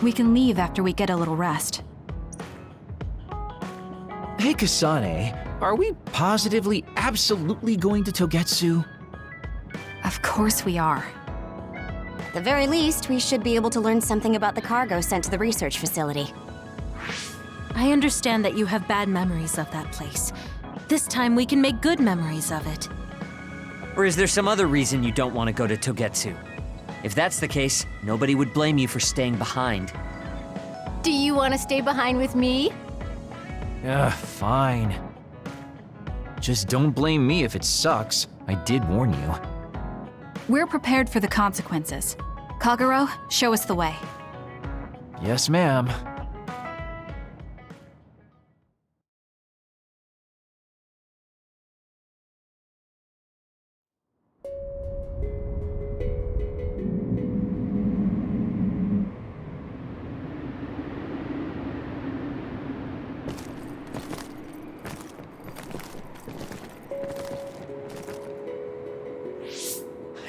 We can leave after we get a little rest. Hey, Kasane, are we positively, absolutely going to Togetsu? Of course we are. At the very least, we should be able to learn something about the cargo sent to the research facility. I understand that you have bad memories of that place. This time we can make good memories of it. Or is there some other reason you don't want to go to Togetsu? If that's the case, nobody would blame you for staying behind. Do you want to stay behind with me? Fine. Just don't blame me if it sucks. I did warn you. We're prepared for the consequences. Kagero, show us the way. Yes, ma'am.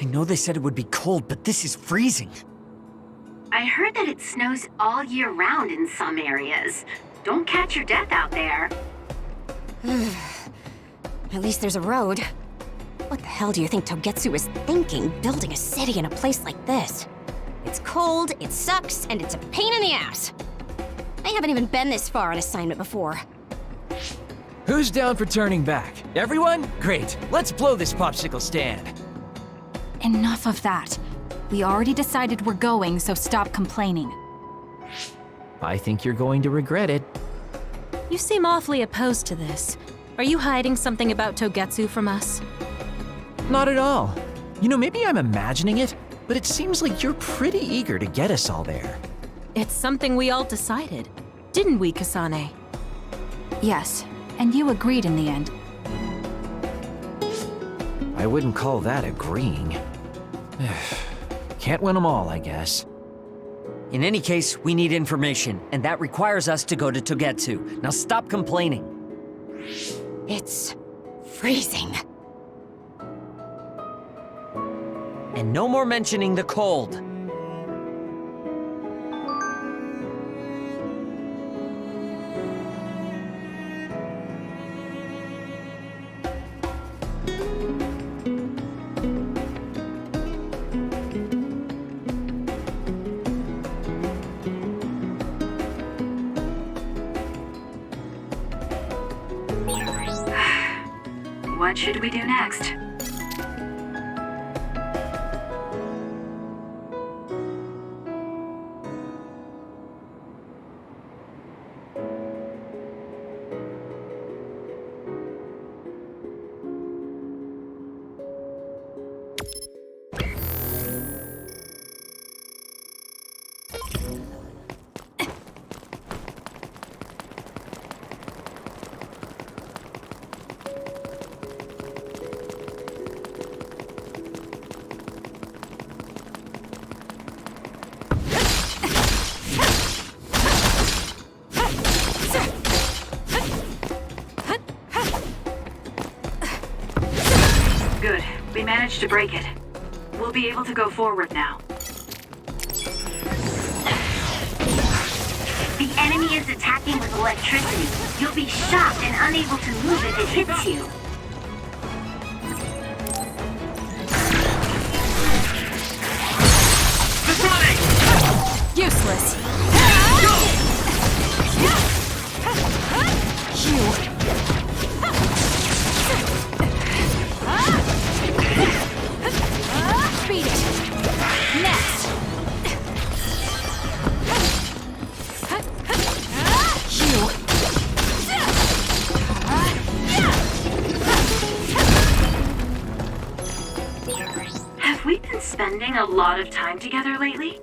I know they said it would be cold, but this is freezing. I heard that it snows all year round in some areas. Don't catch your death out there. At least there's a road. What the hell do you think Togetsu is thinking, building a city in a place like this? It's cold, it sucks, and it's a pain in the ass. I haven't even been this far on assignment before. Who's down for turning back? Everyone? Great. Let's blow this popsicle stand. Enough of that. We already decided we're going, so stop complaining. I think you're going to regret it. You seem awfully opposed to this. Are you hiding something about Togetsu from us? Not at all. You know, maybe I'm imagining it, but it seems like you're pretty eager to get us all there. It's something we all decided. Didn't we, Kasane? Yes, and you agreed in the end. I wouldn't call that agreeing. Can't win them all, I guess. In any case, we need information, and that requires us to go to Togetsu. Now stop complaining. It's freezing. And no more mentioning the cold. What should we do next? Good. We managed to break it. We'll be able to go forward now. The enemy is attacking with electricity. You'll be shocked and unable to move if it hits you. Useless. Beat it. Next. Have we been spending a lot of time together lately?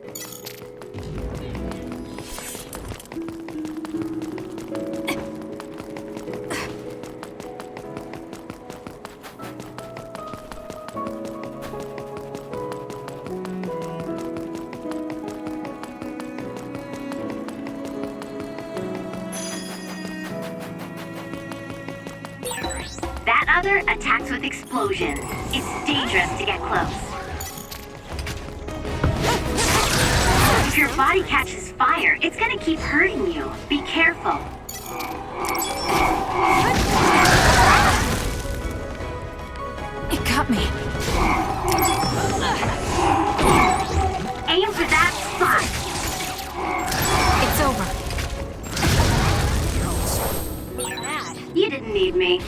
That other attacks with explosions. It's dangerous to get close. If your body catches fire, it's gonna keep hurting you. Be careful. It got me. Aim for that spot. It's over. You didn't need me.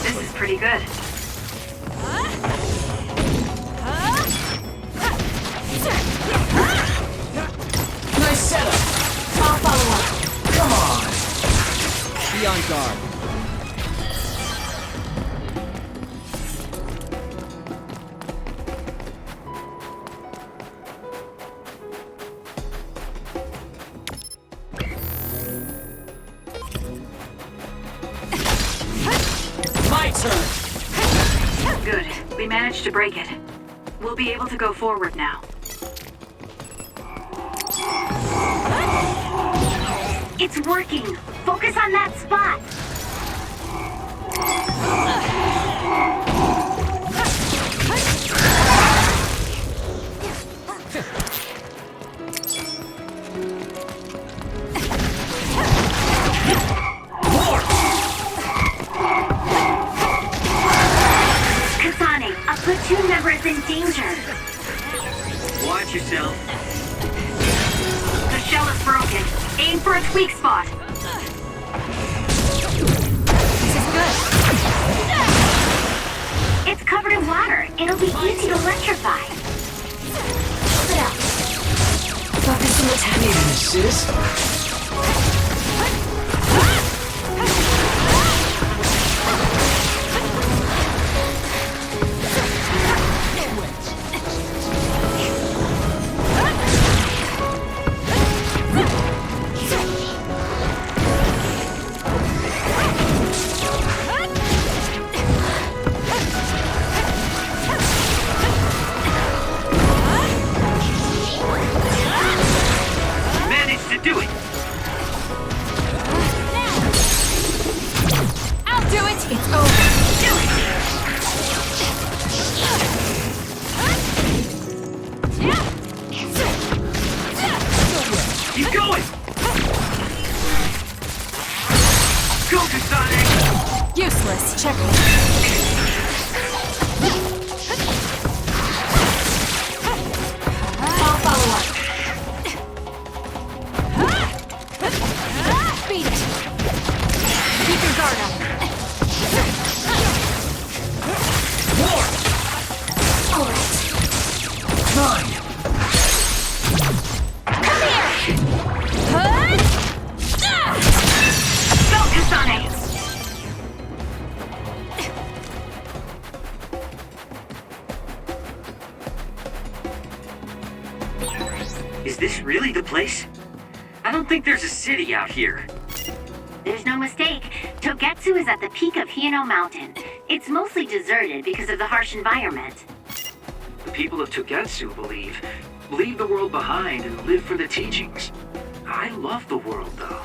This is pretty good. Nice setup. I'll follow up. Come on. Be on guard. My turn. Good. We managed to break it. We'll be able to go forward now. It's working. Focus on that spot. Kasane, a platoon member is in danger. Watch yourself. The shell is broken. Aim for its weak spot. This is good. It's covered in water. It'll be easy to electrify. Hold it out. Focus on the tap. Need an assist? Managed to do it. I'll do it. It's over. Do it. Keep going. Go, Kasane. Useless. Check me. I'll follow up. Beat it. Keep your guard up. More. All right. Mine. Go, Kasane! Is this really the place? I don't think there's a city out here. There's no mistake. Togetsu is at the peak of Hino Mountain. It's mostly deserted because of the harsh environment. The people of Togetsu leave the world behind and live for the teachings. I love the world, though.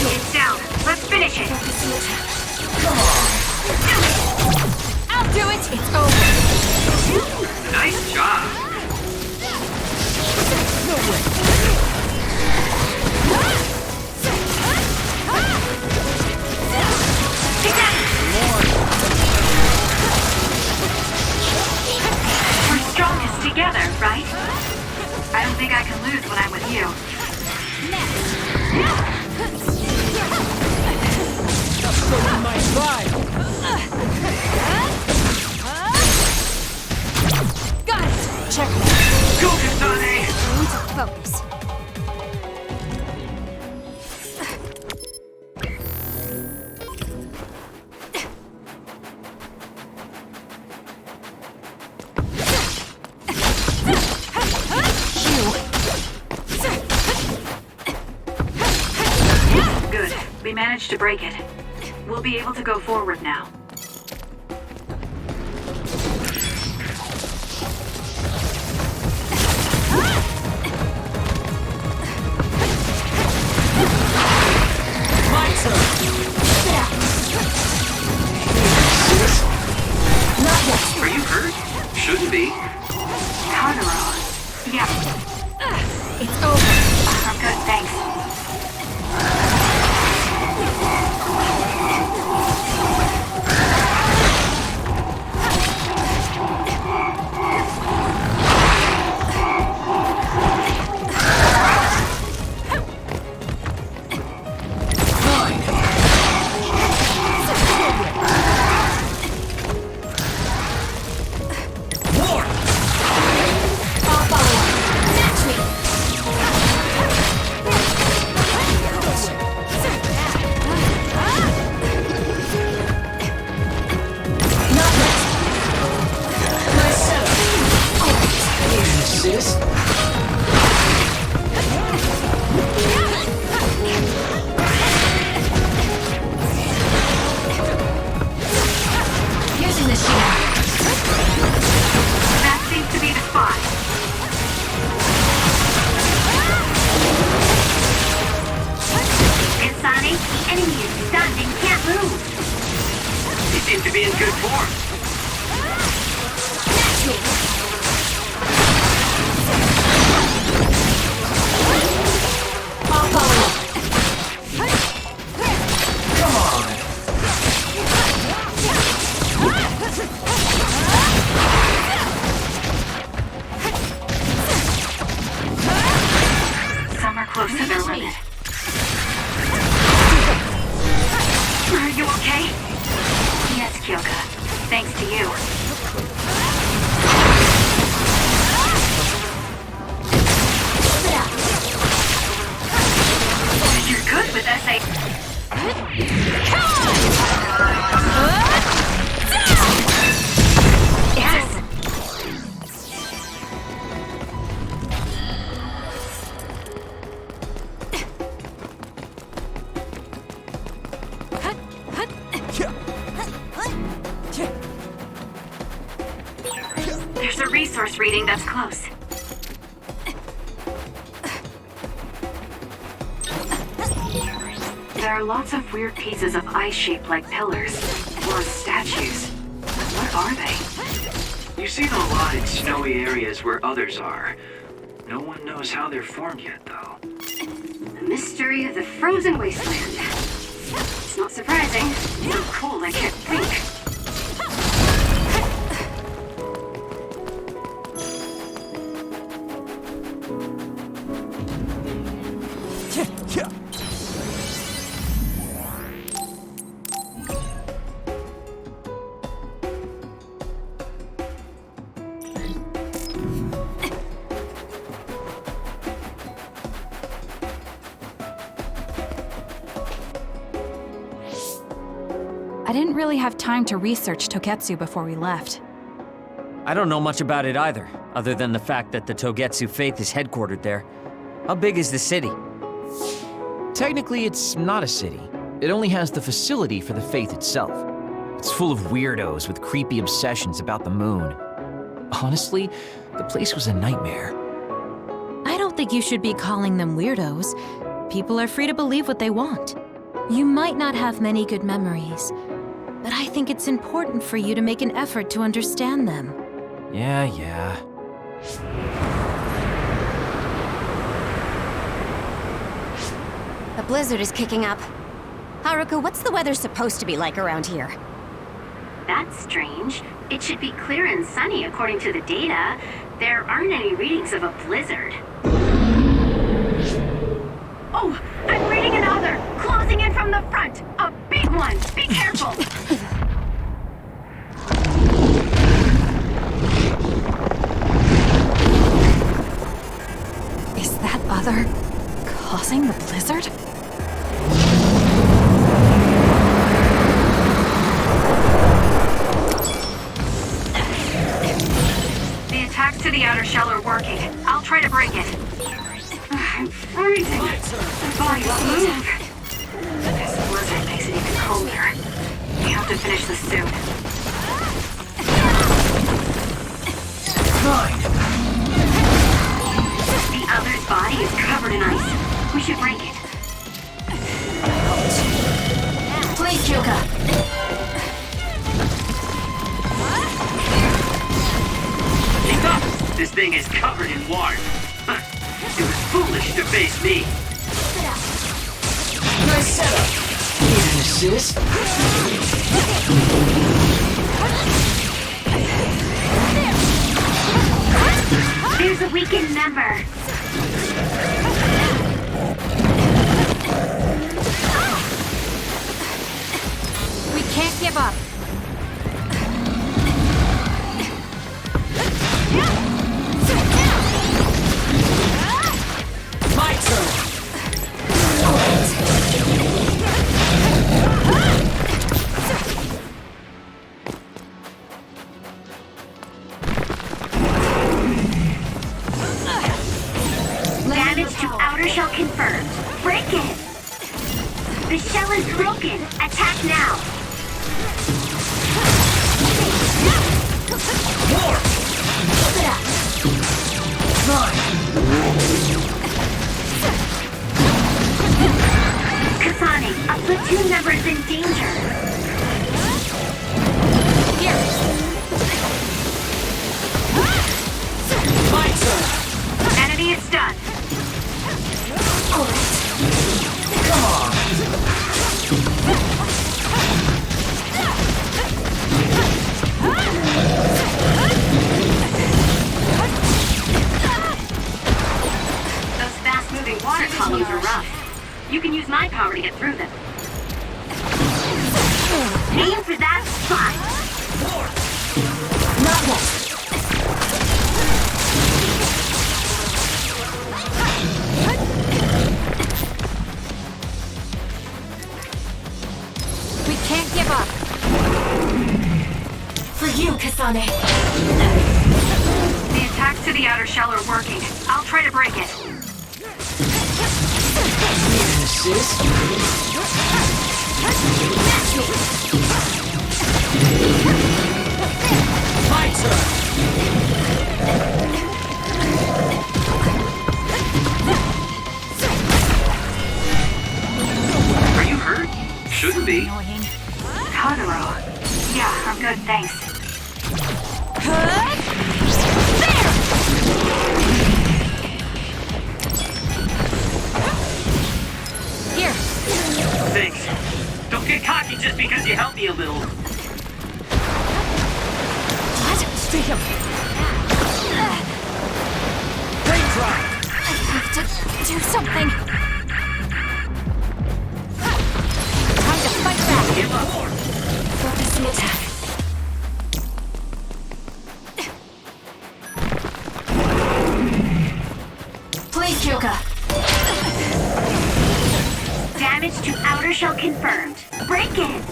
It's down. Let's finish it. I'll do it. It's over. Nice job. lose when I'm with you. My vibe! Got it! Check. Go, Kasane! Need to focus. Good. We managed to break it. We'll be able to go forward now. Are you hurt? Shouldn't be. Counterall. Yeah, It's over. I'm good, thanks. Sis? Using the shield. That seems to be the spot. Kasane, the enemy is stunned and can't move. You seem to be in good form. Some are close to their limit. Are you okay? Yes, Kyoka. Thanks to you. You're good with SA. Yes. There's a resource reading that's close. There are lots of weird pieces of ice shaped like pillars, or statues. What are they? You see them a lot in snowy areas where others are. No one knows how they're formed yet, though. The mystery of the frozen wasteland. It's not surprising. So cold I can't think. I didn't really have time to research Togetsu before we left. I don't know much about it either, other than the fact that the Togetsu faith is headquartered there. How big is the city? Technically, it's not a city. It only has the facility for the faith itself. It's full of weirdos with creepy obsessions about the moon. Honestly, the place was a nightmare. I don't think you should be calling them weirdos. People are free to believe what they want. You might not have many good memories, but I think it's important for you to make an effort to understand them. Yeah. The blizzard is kicking up. Haruka, what's the weather supposed to be like around here? That's strange. It should be clear and sunny according to the data. There aren't any readings of a blizzard. I'm reading another! Closing in from the front! A big one! Be careful! Is that other causing the blizzard? The attacks to the outer shell are working. I'll try to break it. I'm freezing. My body's move. This blizzard makes it even colder. We have to finish this soon. The other's body is covered in ice. We should break it. Please, Kyoka. Keep up! This thing is covered in water. It was foolish to face me. Nice setup. Need an assist? There's a weakened member. We can't give up. My turn. Damage to outer shell confirmed. Break it! The shell is broken. Attack now. More. Kasane, a platoon member is in danger. Here. My turn. Enemy is stunned. Come on. Those fast-moving water columns are rough. You can use my power to get through them. Aim for that spot. Not yet. We can't give up. For you, Kasane. The attacks to the outer shell are working. I'll try to break it. Need an assist? My turn. Are you hurt? Shouldn't be. Totoro. Yeah, I'm good, thanks. Here. Thanks. Don't get cocky just because you helped me a little. What? Stick him. Great try. I have to do something. Time to fight back. Give up. Focus the attack. Please, Kyoka. Damage to outer shell confirmed. Break it!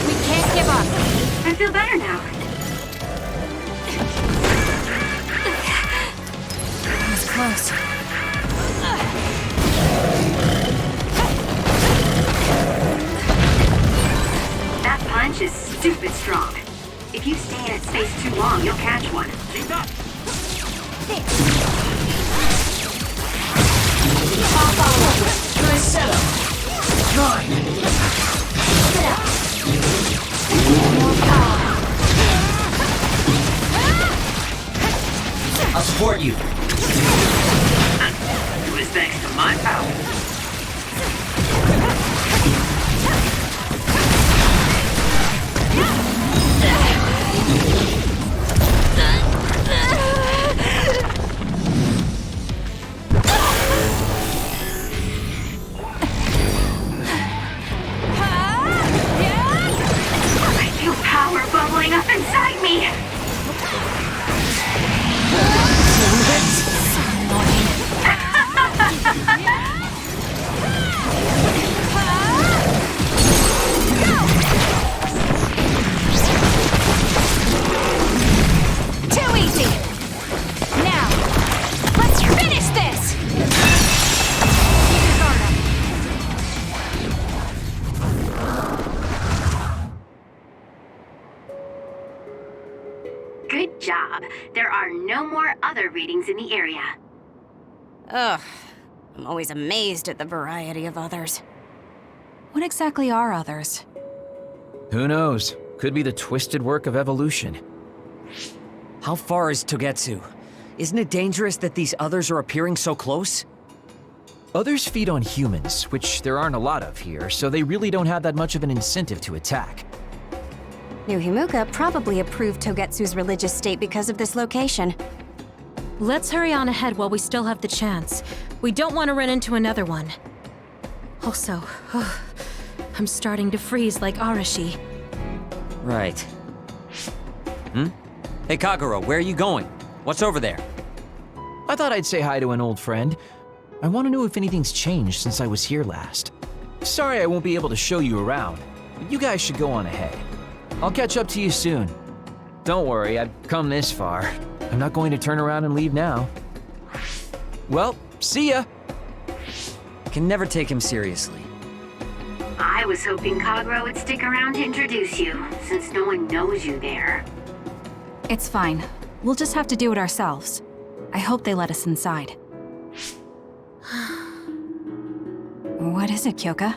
We can't give up. I feel better now. That was close. That punch is stupid strong. If you stay in its space too long, you'll catch one. Keep up. Nice setup. Nine. I'll support you. It was thanks to my power. job. There are no more other readings in the area. Ugh. I'm always amazed at the variety of others. What exactly are others? Who knows? Could be the twisted work of evolution. How far is Togetsu? Isn't it dangerous that these others are appearing so close? Others feed on humans, which there aren't a lot of here, so they really don't have that much of an incentive to attack. New Himuka probably approved Togetsu's religious state because of this location. Let's hurry on ahead while we still have the chance. We don't want to run into another one. Also, I'm starting to freeze like Arashi. Right. Hey Kagero, where are you going? What's over there? I thought I'd say hi to an old friend. I want to know if anything's changed since I was here last. Sorry I won't be able to show you around, but you guys should go on ahead. I'll catch up to you soon. Don't worry, I've come this far. I'm not going to turn around and leave now. Well, see ya! Can never take him seriously. I was hoping Kagero would stick around to introduce you, since no one knows you there. It's fine. We'll just have to do it ourselves. I hope they let us inside. What is it, Kyoka?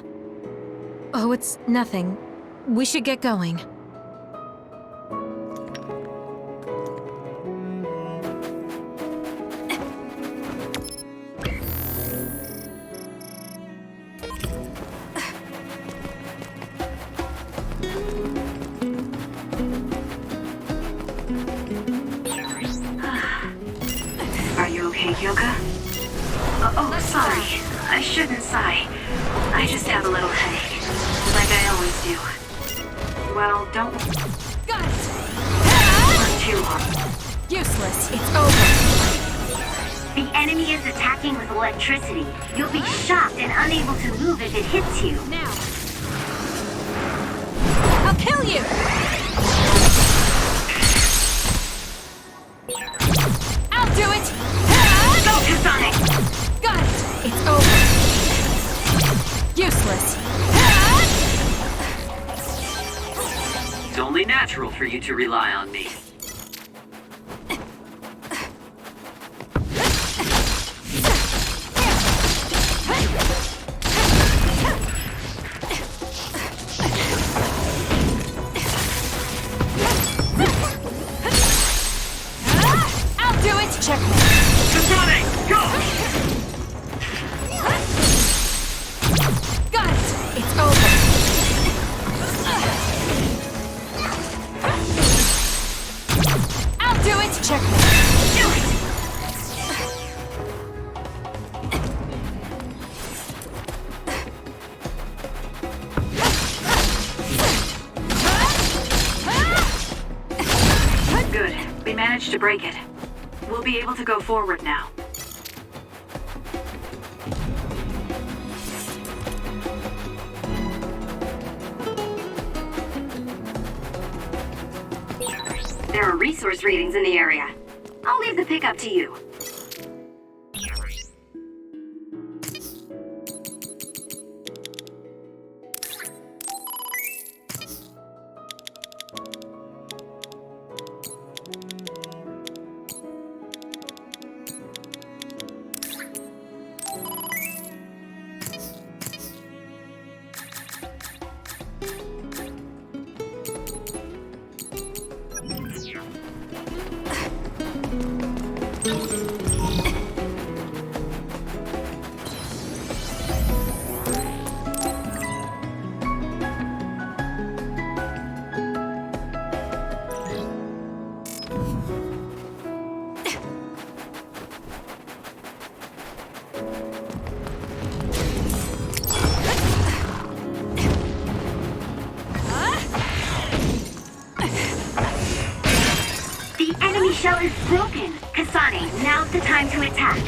Oh, it's nothing. We should get going. Are you okay, Kyoka? Oh, sorry. I shouldn't sigh. I just have a little headache. Like I always do. Well, don't... Got it! Not too long. Useless. It's over. The enemy is attacking with electricity. You'll be shocked and unable to move if it hits you. Now. I'll kill you! I'll do it! Go, Kasane! Got it! It's over. Useless. It's only natural for you to rely on me. I'll do it! Checkmate. Kasane, go! Got it! It's over. I'll do it! Checkmate. Do it! Good. We managed to break it. We'll be able to go forward now. There are resource readings in the area. I'll leave the pickup to you. The enemy shell is broken. Kasane, now's the time to attack.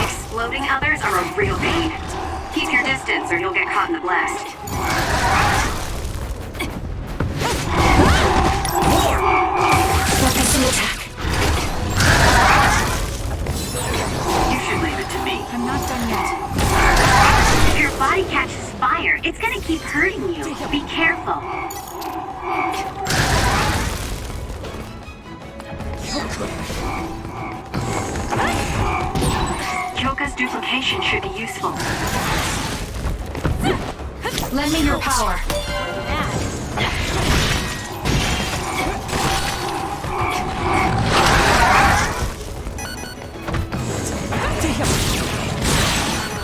Exploding others are a real pain. Keep your distance or you'll get caught in the blast. Focus the attack. You should leave it to me. teleportation should be useful. Lend me your power.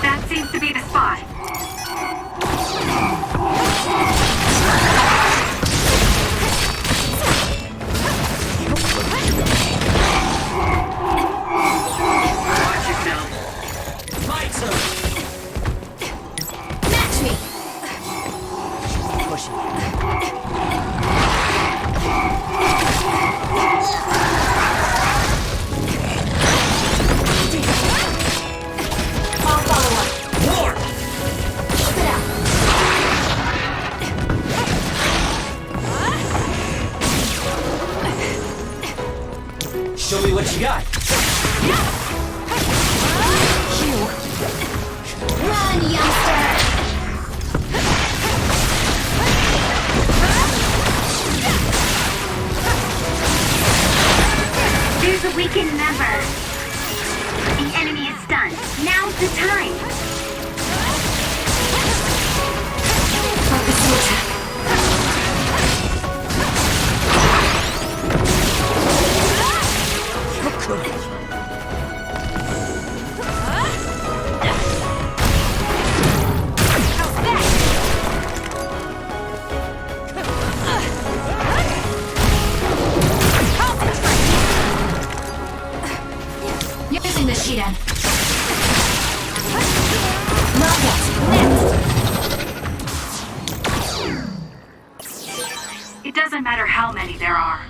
That seems to be the spot. Watch yourself. Match me! Push it. I'll follow up. Spit out. Show me what you got. Run, youngster! There's a weakened member. The enemy is stunned. Now's the time. Focus the attack. Using the Shiden. Not yet. Next! It doesn't matter how many there are.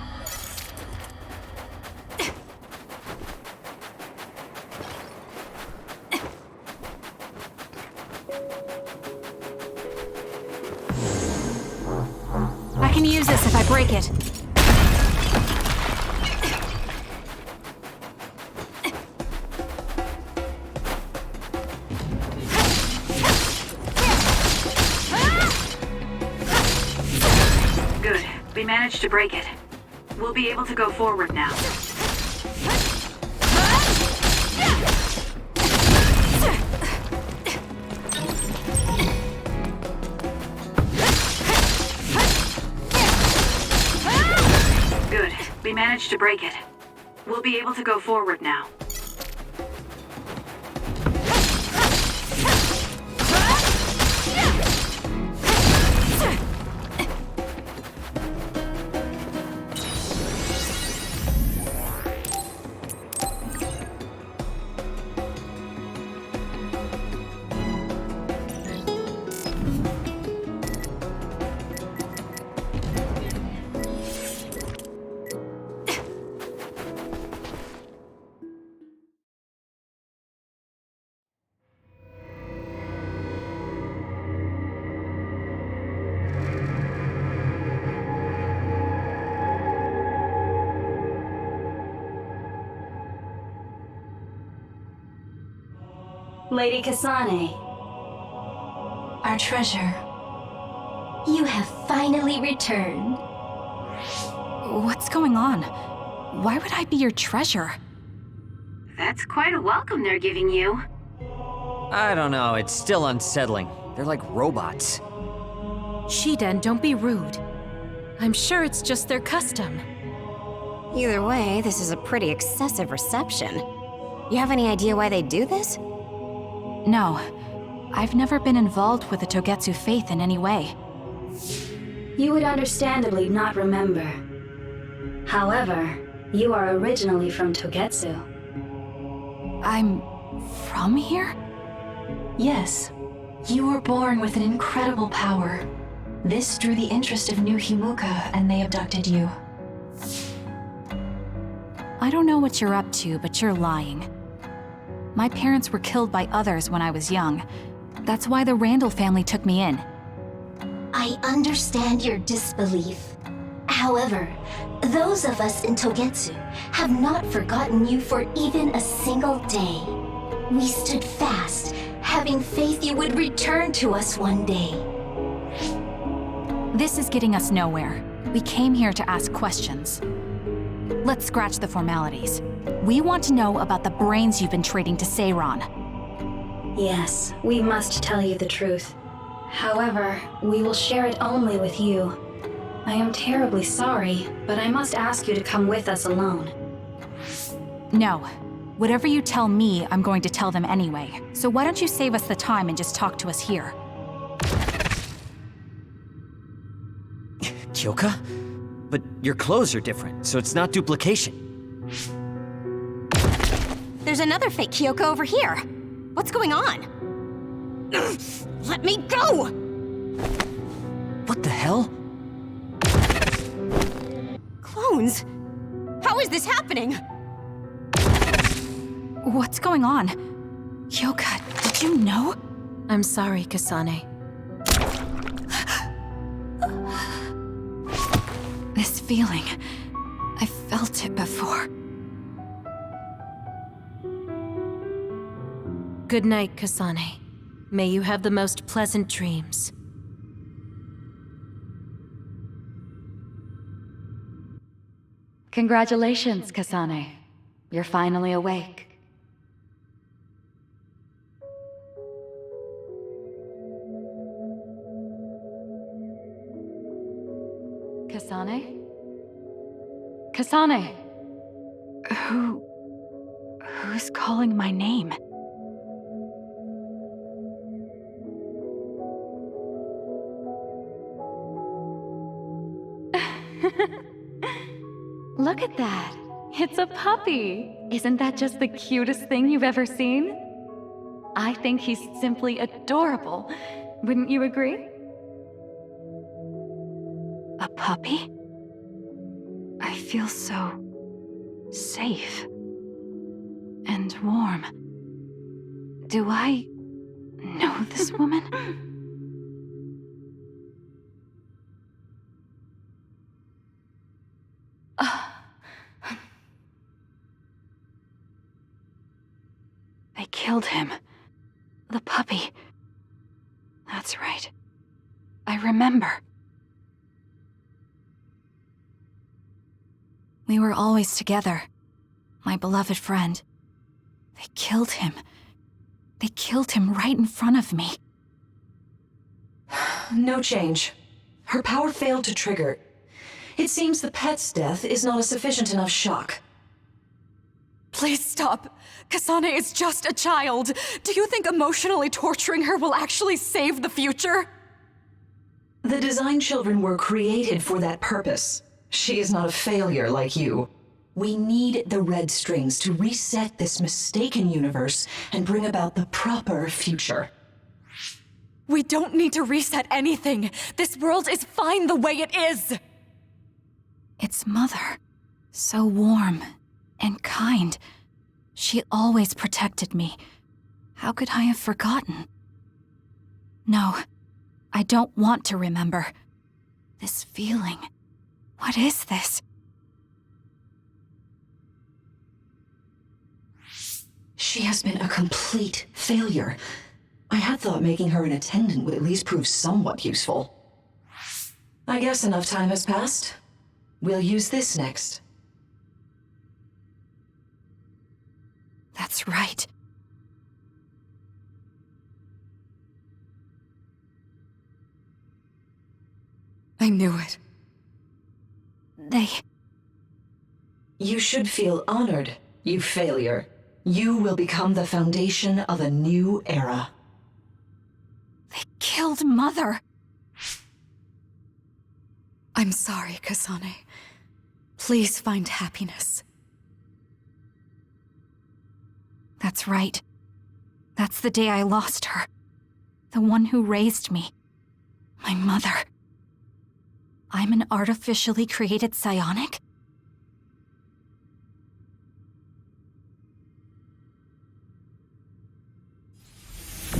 I can use this if I break it. Good. We managed to break it. We'll be able to go forward now. Good. We managed to break it. We'll be able to go forward now. Lady Kasane. Our treasure. You have finally returned. What's going on? Why would I be your treasure? That's quite a welcome they're giving you. I don't know, it's still unsettling. They're like robots. Shiden, don't be rude. I'm sure it's just their custom. Either way, this is a pretty excessive reception. You have any idea why they do this? No. I've never been involved with the Togetsu faith in any way. You would understandably not remember. However, you are originally from Togetsu. I'm from here? Yes. You were born with an incredible power. This drew the interest of New Himuka, and they abducted you. I don't know what you're up to, but you're lying. My parents were killed by others when I was young. That's why the Randall family took me in. I understand your disbelief. However, those of us in Togetsu have not forgotten you for even a single day. We stood fast, having faith you would return to us one day. This is getting us nowhere. We came here to ask questions. Let's scratch the formalities. We want to know about the brains you've been trading to Seiron. Yes, we must tell you the truth. However, we will share it only with you. I am terribly sorry, but I must ask you to come with us alone. No. Whatever you tell me, I'm going to tell them anyway. So why don't you save us the time and just talk to us here? Kyoka? But your clothes are different, so it's not duplication. There's another fake Kyoko over here. What's going on? Let me go! What the hell? Clones? How is this happening? What's going on? Kyoka, did you know? I'm sorry, Kasane. This feeling, I felt it before. Good night, Kasane. May you have the most pleasant dreams. Congratulations, Kasane. You're finally awake. Kasane? Kasane! Who's calling my name? Look at that. It's a puppy. Isn't that just the cutest thing you've ever seen? I think he's simply adorable. Wouldn't you agree? A puppy? I feel so safe and warm. Do I know this woman? They killed him. The puppy. That's right. I remember. We were always together. My beloved friend. They killed him. They killed him right in front of me. No change. Her power failed to trigger. It seems the pet's death is not a sufficient enough shock. Please stop. Kasane is just a child. Do you think emotionally torturing her will actually save the future? The design children were created for that purpose. She is not a failure like you. We need the red strings to reset this mistaken universe and bring about the proper future. We don't need to reset anything. This world is fine the way it is. It's Mother. So warm and kind. She always protected me. How could I have forgotten? No, I don't want to remember. This feeling. What is this? She has been a complete failure. I had thought making her an attendant would at least prove somewhat useful. I guess enough time has passed. We'll use this next. That's right. I knew it. You should feel honored, you failure. You will become the foundation of a new era. They killed Mother. I'm sorry, Kasane. Please find happiness. That's right. That's the day I lost her. The one who raised me. My mother. I'm an artificially created psionic?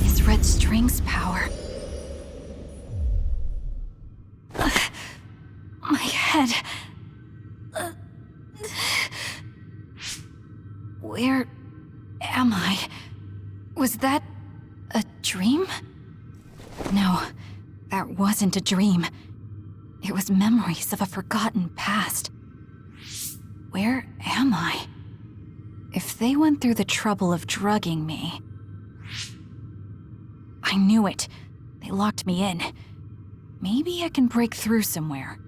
Is Red String's power? My head. Where am I? Was that a dream? No, that wasn't a dream. It was memories of a forgotten past. Where am I? If they went through the trouble of drugging me, I knew it. They locked me in. Maybe I can break through somewhere.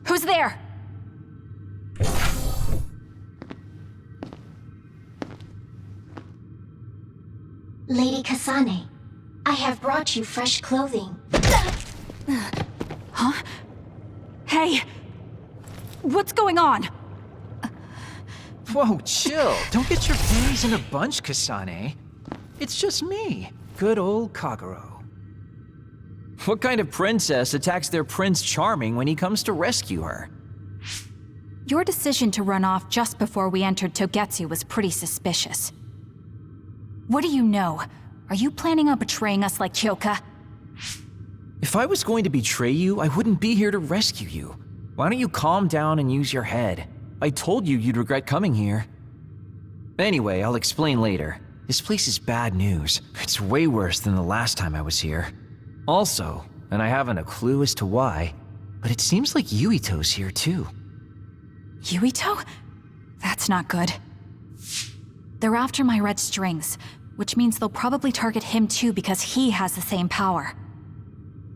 Who's there? Lady Kasane, I have brought you fresh clothing. Huh? Hey! What's going on? Whoa, chill. Don't get your panties in a bunch, Kasane. It's just me, good old Kagero. What kind of princess attacks their Prince Charming when he comes to rescue her? Your decision to run off just before we entered Togetsu was pretty suspicious. What do you know? Are you planning on betraying us like Kyoka? If I was going to betray you, I wouldn't be here to rescue you. Why don't you calm down and use your head? I told you you'd regret coming here. Anyway, I'll explain later. This place is bad news. It's way worse than the last time I was here. Also, and I haven't a clue as to why, but it seems like Yuito's here too. Yuito? That's not good. They're after my red strings, which means they'll probably target him too because he has the same power.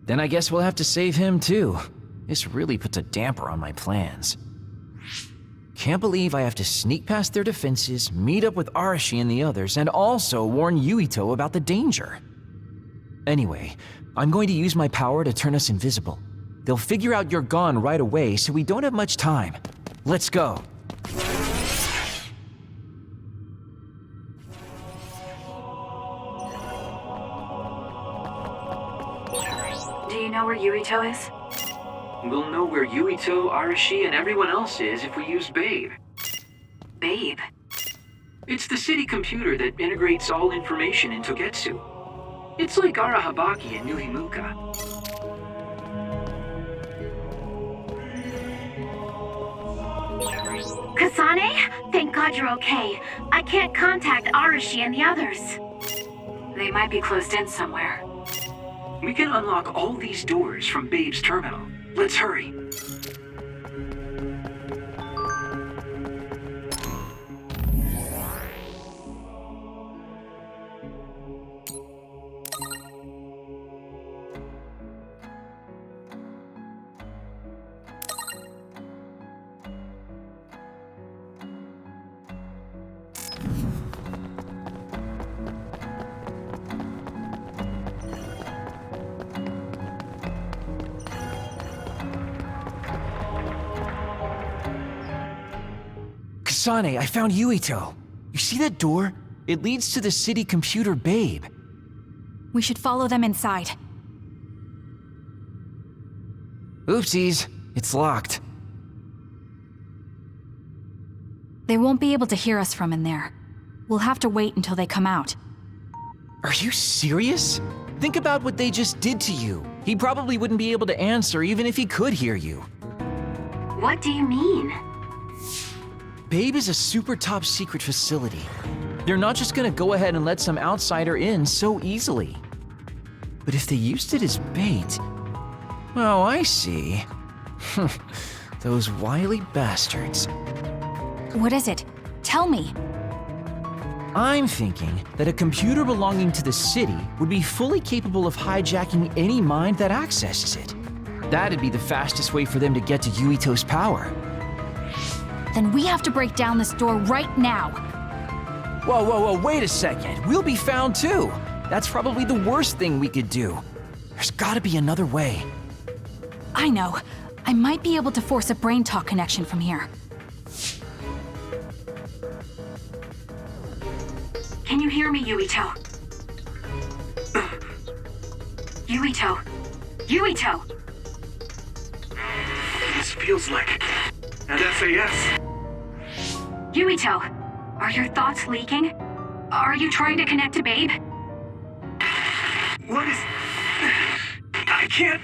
Then I guess we'll have to save him too. This really puts a damper on my plans. Can't believe I have to sneak past their defenses, meet up with Arashi and the others, and also warn Yuito about the danger. Anyway, I'm going to use my power to turn us invisible. They'll figure out you're gone right away, so we don't have much time. Let's go. Do you know where Yuito is? We'll know where Yuito, Arashi, and everyone else is if we use Babe. Babe? It's the city computer that integrates all information in Togetsu. It's like Arahabaki and Nuhimuka. Kasane? Thank God you're okay. I can't contact Arashi and the others. They might be closed in somewhere. We can unlock all these doors from Babe's terminal. Let's hurry. Kasane, I found Yuito. You see that door? It leads to the city computer Babe. We should follow them inside. Oopsies, it's locked. They won't be able to hear us from in there. We'll have to wait until they come out. Are you serious? Think about what they just did to you. He probably wouldn't be able to answer even if he could hear you. What do you mean? Babe is a super top secret facility. They're not just gonna go ahead and let some outsider in so easily. But if they used it as bait... Oh, I see. Those wily bastards. What is it? Tell me. I'm thinking that a computer belonging to the city would be fully capable of hijacking any mind that accesses it. That'd be the fastest way for them to get to Yuito's power. Then we have to break down this door right now. Whoa, wait a second. We'll be found too. That's probably the worst thing we could do. There's gotta be another way. I know. I might be able to force a brain talk connection from here. Can you hear me, Yuito? Yuito! Yuito! This feels like an SAS. Yuito! Are your thoughts leaking? Are you trying to connect to Babe? What is... I can't...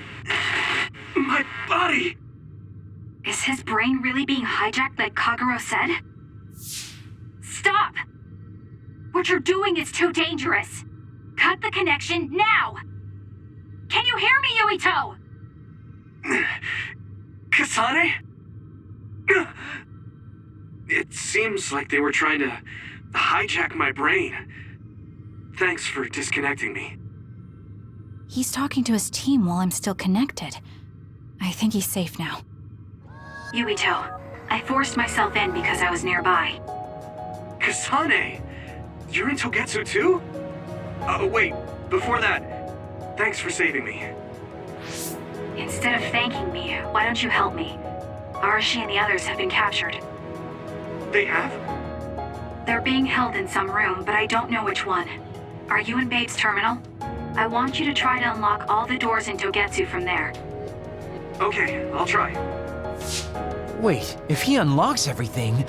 My body... Is his brain really being hijacked like Kagero said? Stop! What you're doing is too dangerous. Cut the connection now! Can you hear me, Yuito? Kasane? It seems like they were trying to hijack my brain. Thanks for disconnecting me. He's talking to his team while I'm still connected. I think he's safe now. Yuito, I forced myself in because I was nearby. Kasane! You're in Togetsu too? Wait, before that, thanks for saving me. Instead of thanking me, why don't you help me? Arashi and the others have been captured. They have? They're being held in some room, but I don't know which one. Are you in Babe's terminal? I want you to try to unlock all the doors in Togetsu from there. Okay, I'll try. Wait, if he unlocks everything...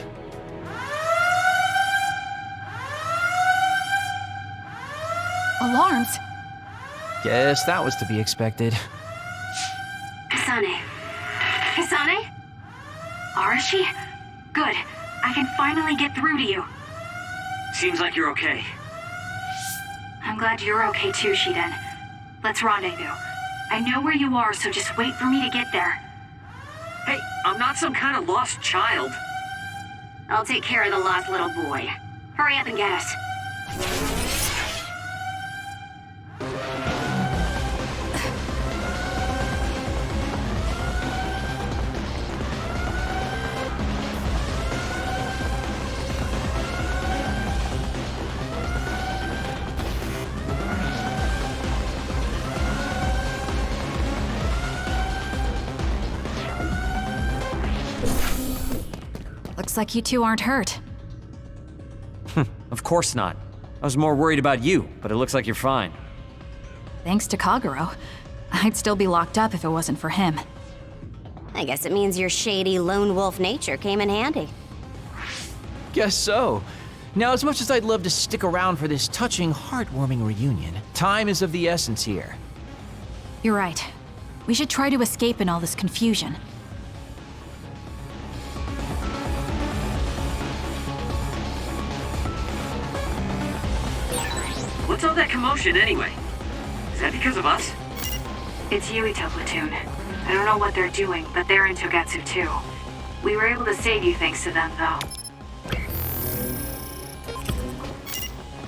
Alarms? Guess that was to be expected. Kasane. Kasane? Arashi? Good. I can finally get through to you. Seems like you're okay. I'm glad you're okay too, Shiden. Let's rendezvous. I know where you are, so just wait for me to get there. Hey, I'm not some kind of lost child. I'll take care of the lost little boy. Hurry up and get us. Looks like you two aren't hurt. Of course not. I was more worried about you, but it looks like you're fine. Thanks to Kagero. I'd still be locked up if it wasn't for him. I guess it means your shady lone wolf nature came in handy. Guess so. Now, as much as I'd love to stick around for this touching, heartwarming reunion, time is of the essence here. You're right. We should try to escape in all this confusion. What's all that commotion anyway? Is that because of us? It's Yuito platoon. I don't know what they're doing, but they're in Togetsu too. We were able to save you thanks to them, though.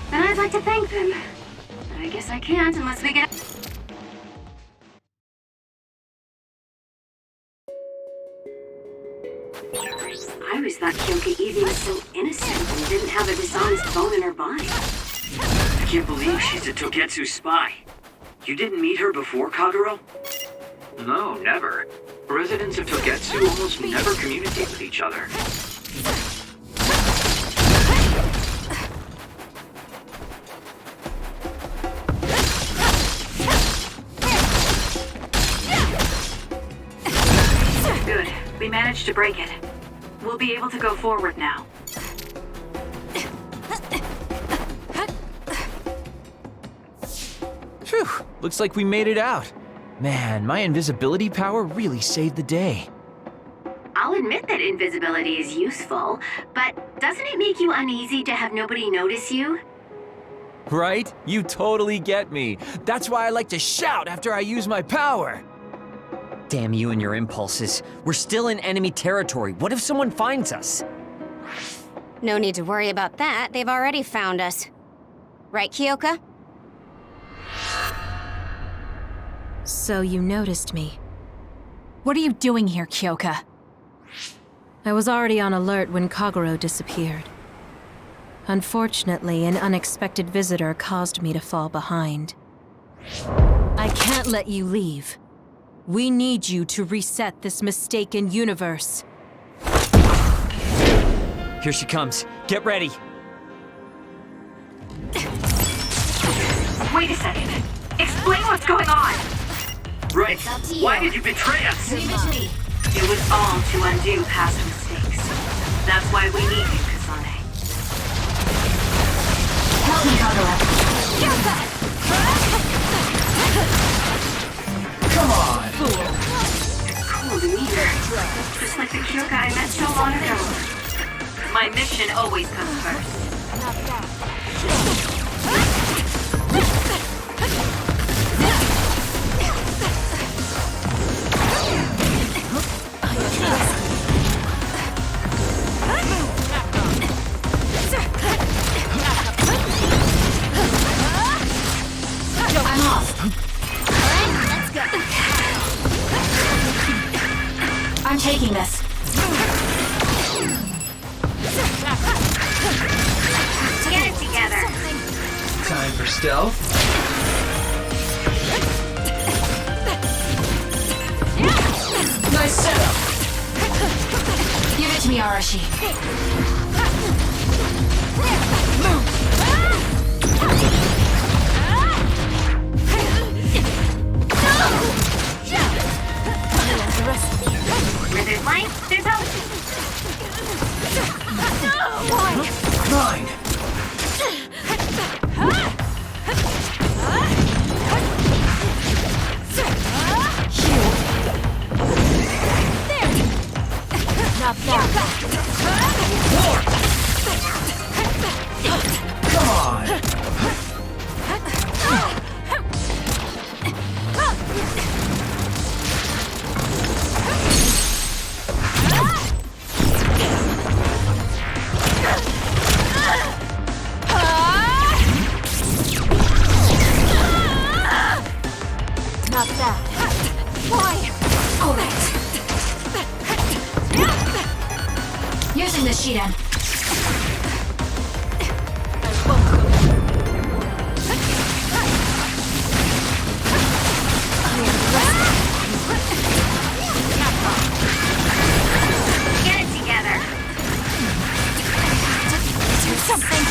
Then I'd like to thank them. But I guess I can't unless we get... I always thought Kyoka Evie was so innocent and didn't have a dishonest bone in her body. I can't believe she's a Togetsu spy. You didn't meet her before, Kagero? No, never. Residents of Togetsu almost never communicate with each other. Good. We managed to break it. We'll be able to go forward now. Phew, looks like we made it out. Man, my invisibility power really saved the day. I'll admit that invisibility is useful, but doesn't it make you uneasy to have nobody notice you? Right? You totally get me. That's why I like to shout after I use my power. Damn you and your impulses. We're still in enemy territory. What if someone finds us? No need to worry about that. They've already found us. Right, Kyoka? So you noticed me. What are you doing here, Kyoka? I was already on alert when Kagero disappeared. Unfortunately, an unexpected visitor caused me to fall behind. I can't let you leave. We need you to reset this mistaken universe. Here she comes. Get ready. Wait a second. Explain what's going on. Right. Why did you betray us? It was all to undo past mistakes. That's why we need you, Kasane. Help me, Kagero. Come on! It's cool to meet her. Just like the Kyoka I met so long ago. My mission always comes first. I'm taking this. Get it together. Time for stealth. Nice setup. Give it to me, Arashi. Where there's light, there's hope. Mine. Not that. Come on. Not that. Why? All right. Using the Shiden. Get it together. Do something.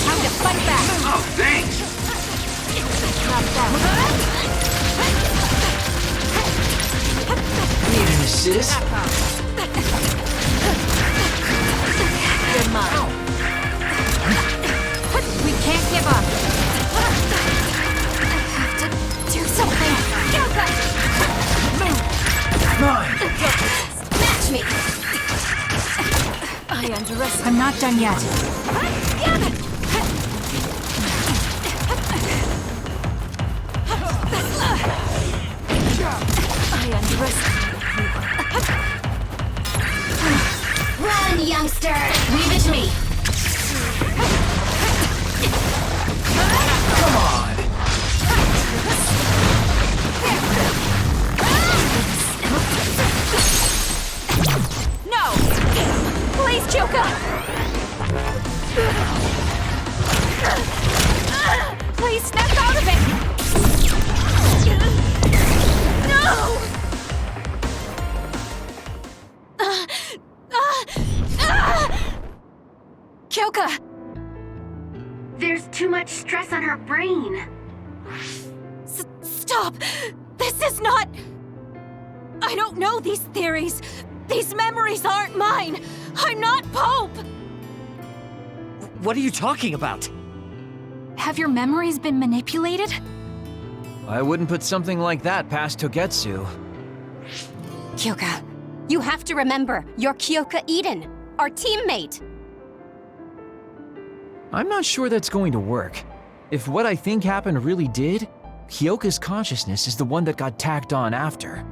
Time to fight back. Oh, thanks. Not that. Need an assist? You're mine. We can't give up. I have to do something. Mine. Match me. I underestimate. I'm not done yet. I underestimate. Run, youngster! Leave it to me. Come on. No! Please, Kyoka! Please snap out of it! No! Kyoka! There's too much stress on her brain. Stop! This is not... I don't know these theories. These memories aren't mine. I'm not Pope! What are you talking about? Have your memories been manipulated? I wouldn't put something like that past Togetsu. Kyoka, you have to remember, you're Kyoka Eden, our teammate. I'm not sure that's going to work. If what I think happened really did, Kyoka's consciousness is the one that got tacked on after.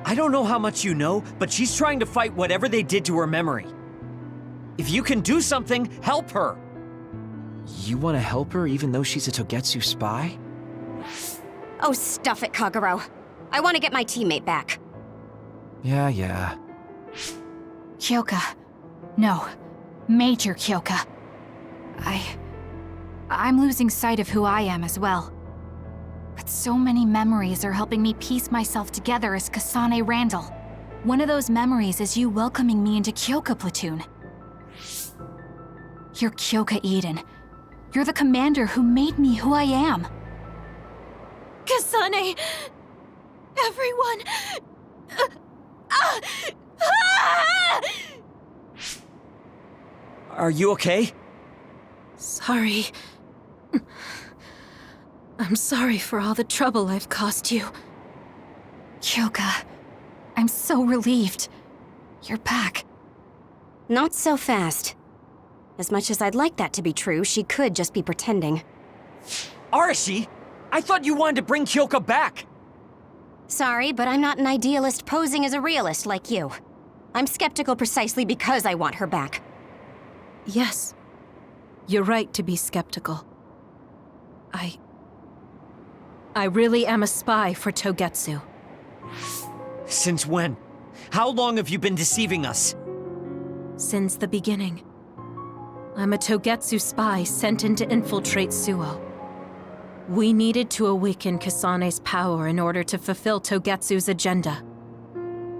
I don't know how much you know, but she's trying to fight whatever they did to her memory. If you can do something, help her! You want to help her even though she's a Togetsu spy? Oh, stuff it, Kagero. I want to get my teammate back. Yeah. Kyoka. No. Major Kyoka. I'm losing sight of who I am as well. But so many memories are helping me piece myself together as Kasane Randall. One of those memories is you welcoming me into Kyoka Platoon. You're Kyoka Eden. You're the commander who made me who I am. Kasane! Everyone! Are you okay? Sorry. I'm sorry for all the trouble I've caused you. Kyoka, I'm so relieved. You're back. Not so fast. As much as I'd like that to be true, she could just be pretending. Arashi! I thought you wanted to bring Kyoka back! Sorry, but I'm not an idealist posing as a realist like you. I'm skeptical precisely because I want her back. Yes. You're right to be skeptical. I really am a spy for Togetsu. Since when? How long have you been deceiving us? Since the beginning. I'm a Togetsu spy sent in to infiltrate Suo. We needed to awaken Kasane's power in order to fulfill Togetsu's agenda.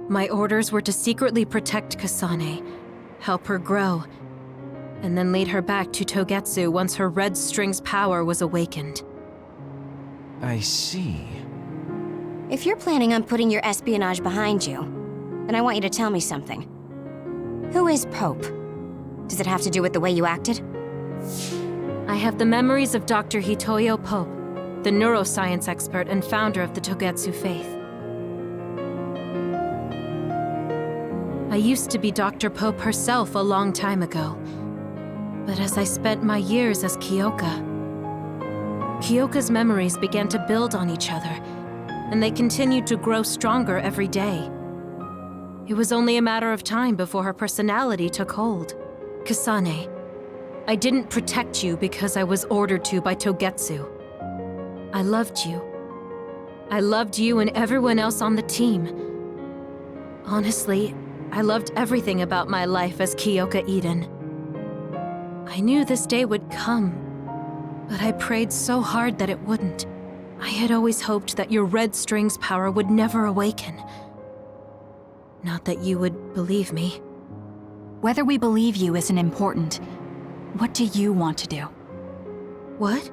My orders were to secretly protect Kasane, help her grow, and then lead her back to Togetsu once her red string's power was awakened. I see. If you're planning on putting your espionage behind you, then I want you to tell me something. Who is Pope? Does it have to do with the way you acted? I have the memories of Dr. Hitoyo Pope, the neuroscience expert and founder of the Togetsu faith. I used to be Dr. Pope herself a long time ago. But as I spent my years as Kyoka's memories began to build on each other, and they continued to grow stronger every day. It was only a matter of time before her personality took hold. Kasane, I didn't protect you because I was ordered to by Togetsu. I loved you. I loved you and everyone else on the team. Honestly, I loved everything about my life as Kyoka Eden. I knew this day would come, but I prayed so hard that it wouldn't. I had always hoped that your red string's power would never awaken. Not that you would believe me. Whether we believe you isn't important. What do you want to do? What?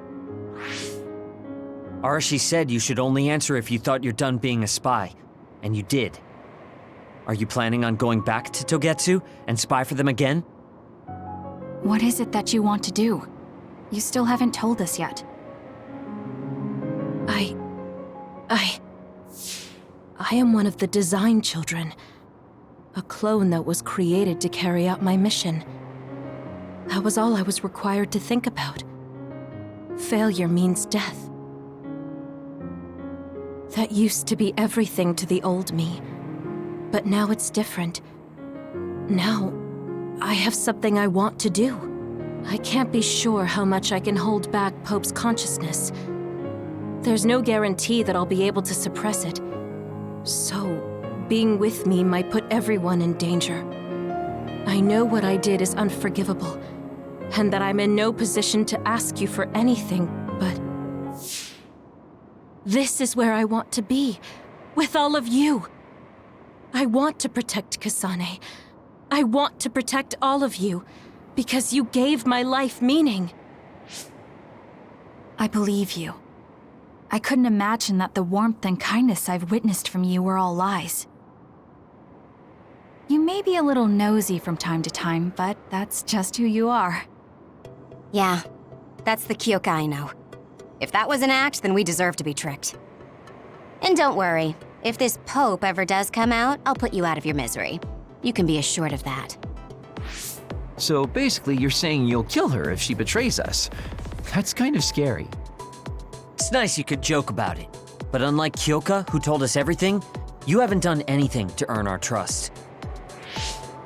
Arashi said you should only answer if you thought you're done being a spy, and you did. Are you planning on going back to Togetsu and spy for them again? What is it that you want to do? You still haven't told us yet. I am one of the design children. A clone that was created to carry out my mission. That was all I was required to think about. Failure means death. That used to be everything to the old me. But now it's different. Now, I have something I want to do. I can't be sure how much I can hold back Pope's consciousness. There's no guarantee that I'll be able to suppress it. So, being with me might put everyone in danger. I know what I did is unforgivable, and that I'm in no position to ask you for anything, but... this is where I want to be, with all of you. I want to protect Kasane. I want to protect all of you, because you gave my life meaning. I believe you. I couldn't imagine that the warmth and kindness I've witnessed from you were all lies. You may be a little nosy from time to time, but that's just who you are. Yeah, that's the Kyoka I know. If that was an act, then we deserve to be tricked. And don't worry, if this Pope ever does come out, I'll put you out of your misery. You can be assured of that. So basically, you're saying you'll kill her if she betrays us. That's kind of scary. It's nice you could joke about it. But unlike Kyoka, who told us everything, you haven't done anything to earn our trust.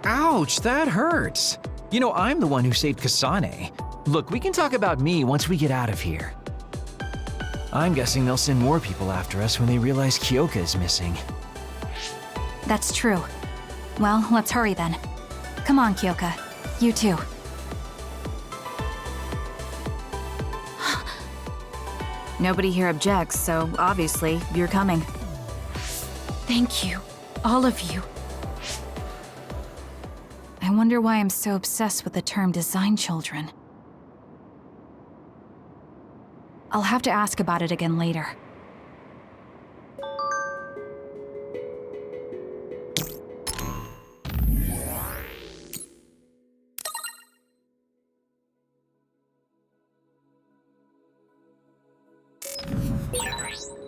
Ouch, that hurts. You know, I'm the one who saved Kasane. Look, we can talk about me once we get out of here. I'm guessing they'll send more people after us when they realize Kyoka is missing. That's true. Well, let's hurry then. Come on, Kyoka. You too. Nobody here objects, so obviously, you're coming. Thank you, all of you. I wonder why I'm so obsessed with the term design children. I'll have to ask about it again later.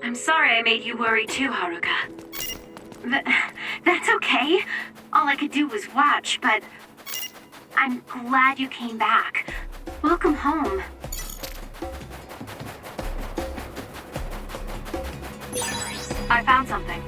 I'm sorry I made you worry too, Haruka. That's okay. All I could do was watch, but I'm glad you came back. Welcome home. I found something.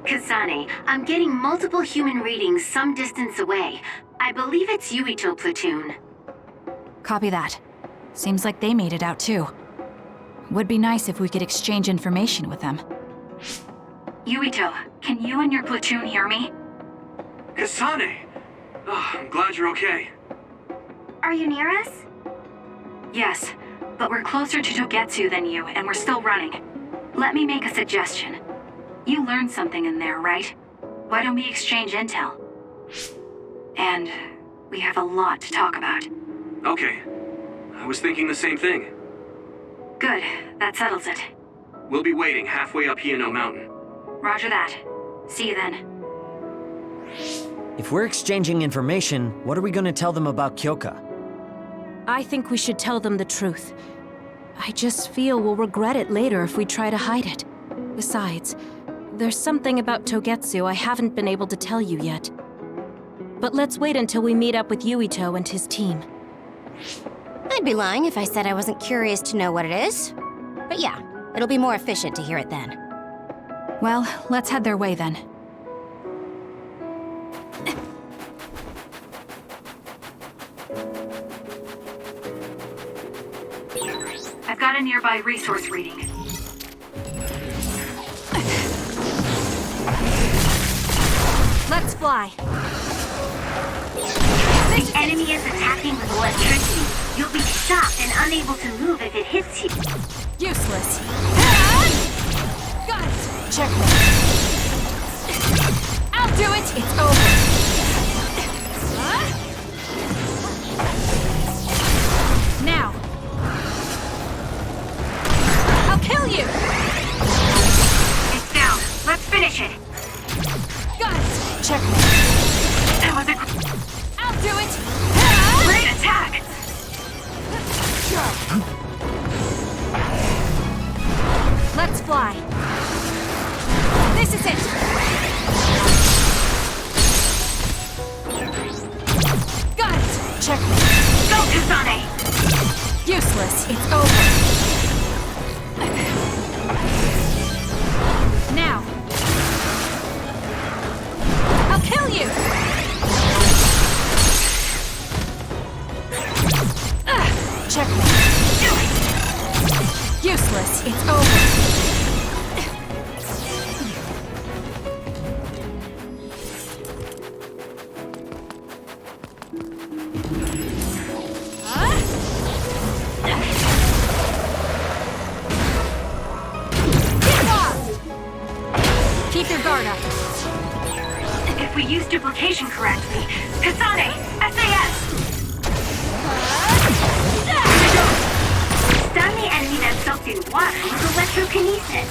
Kasane, I'm getting multiple human readings some distance away. I believe it's Yuito platoon. Copy that. Seems like they made it out too. Would be nice if we could exchange information with them. Yuito, can you and your platoon hear me? Kasane! Oh, I'm glad you're okay. Are you near us? Yes, but we're closer to Togetsu than you, and we're still running. Let me make a suggestion. You learned something in there, right? Why don't we exchange intel? And we have a lot to talk about. Okay. I was thinking the same thing. Good, that settles it. We'll be waiting halfway up Hino Mountain. Roger that. See you then. If we're exchanging information, what are we gonna tell them about Kyoka? I think we should tell them the truth. I just feel we'll regret it later if we try to hide it. Besides, there's something about Togetsu I haven't been able to tell you yet. But let's wait until we meet up with Yuito and his team. I'd be lying if I said I wasn't curious to know what it is. But yeah, it'll be more efficient to hear it then. Well, let's head their way then. I've got a nearby resource reading. Let's fly. The enemy is attacking with electricity. You'll be shocked and unable to move if it hits you. Useless. Got it. Checkmate. I'll do it. It's over. Now. I'll kill you. It's down. Let's finish it. Got it. Checkmate. That was a I'll do it. great attack. Let's fly. This is it. Got it. Checkmate. Go, Kasane. Useless. It's over. Now. I'll kill you. Checkmate. Do it. Useless. It's over. Keep your guard up. If we use duplication correctly, Kasane, SAS! Stun the enemy that's soaked in water with electrokinesis.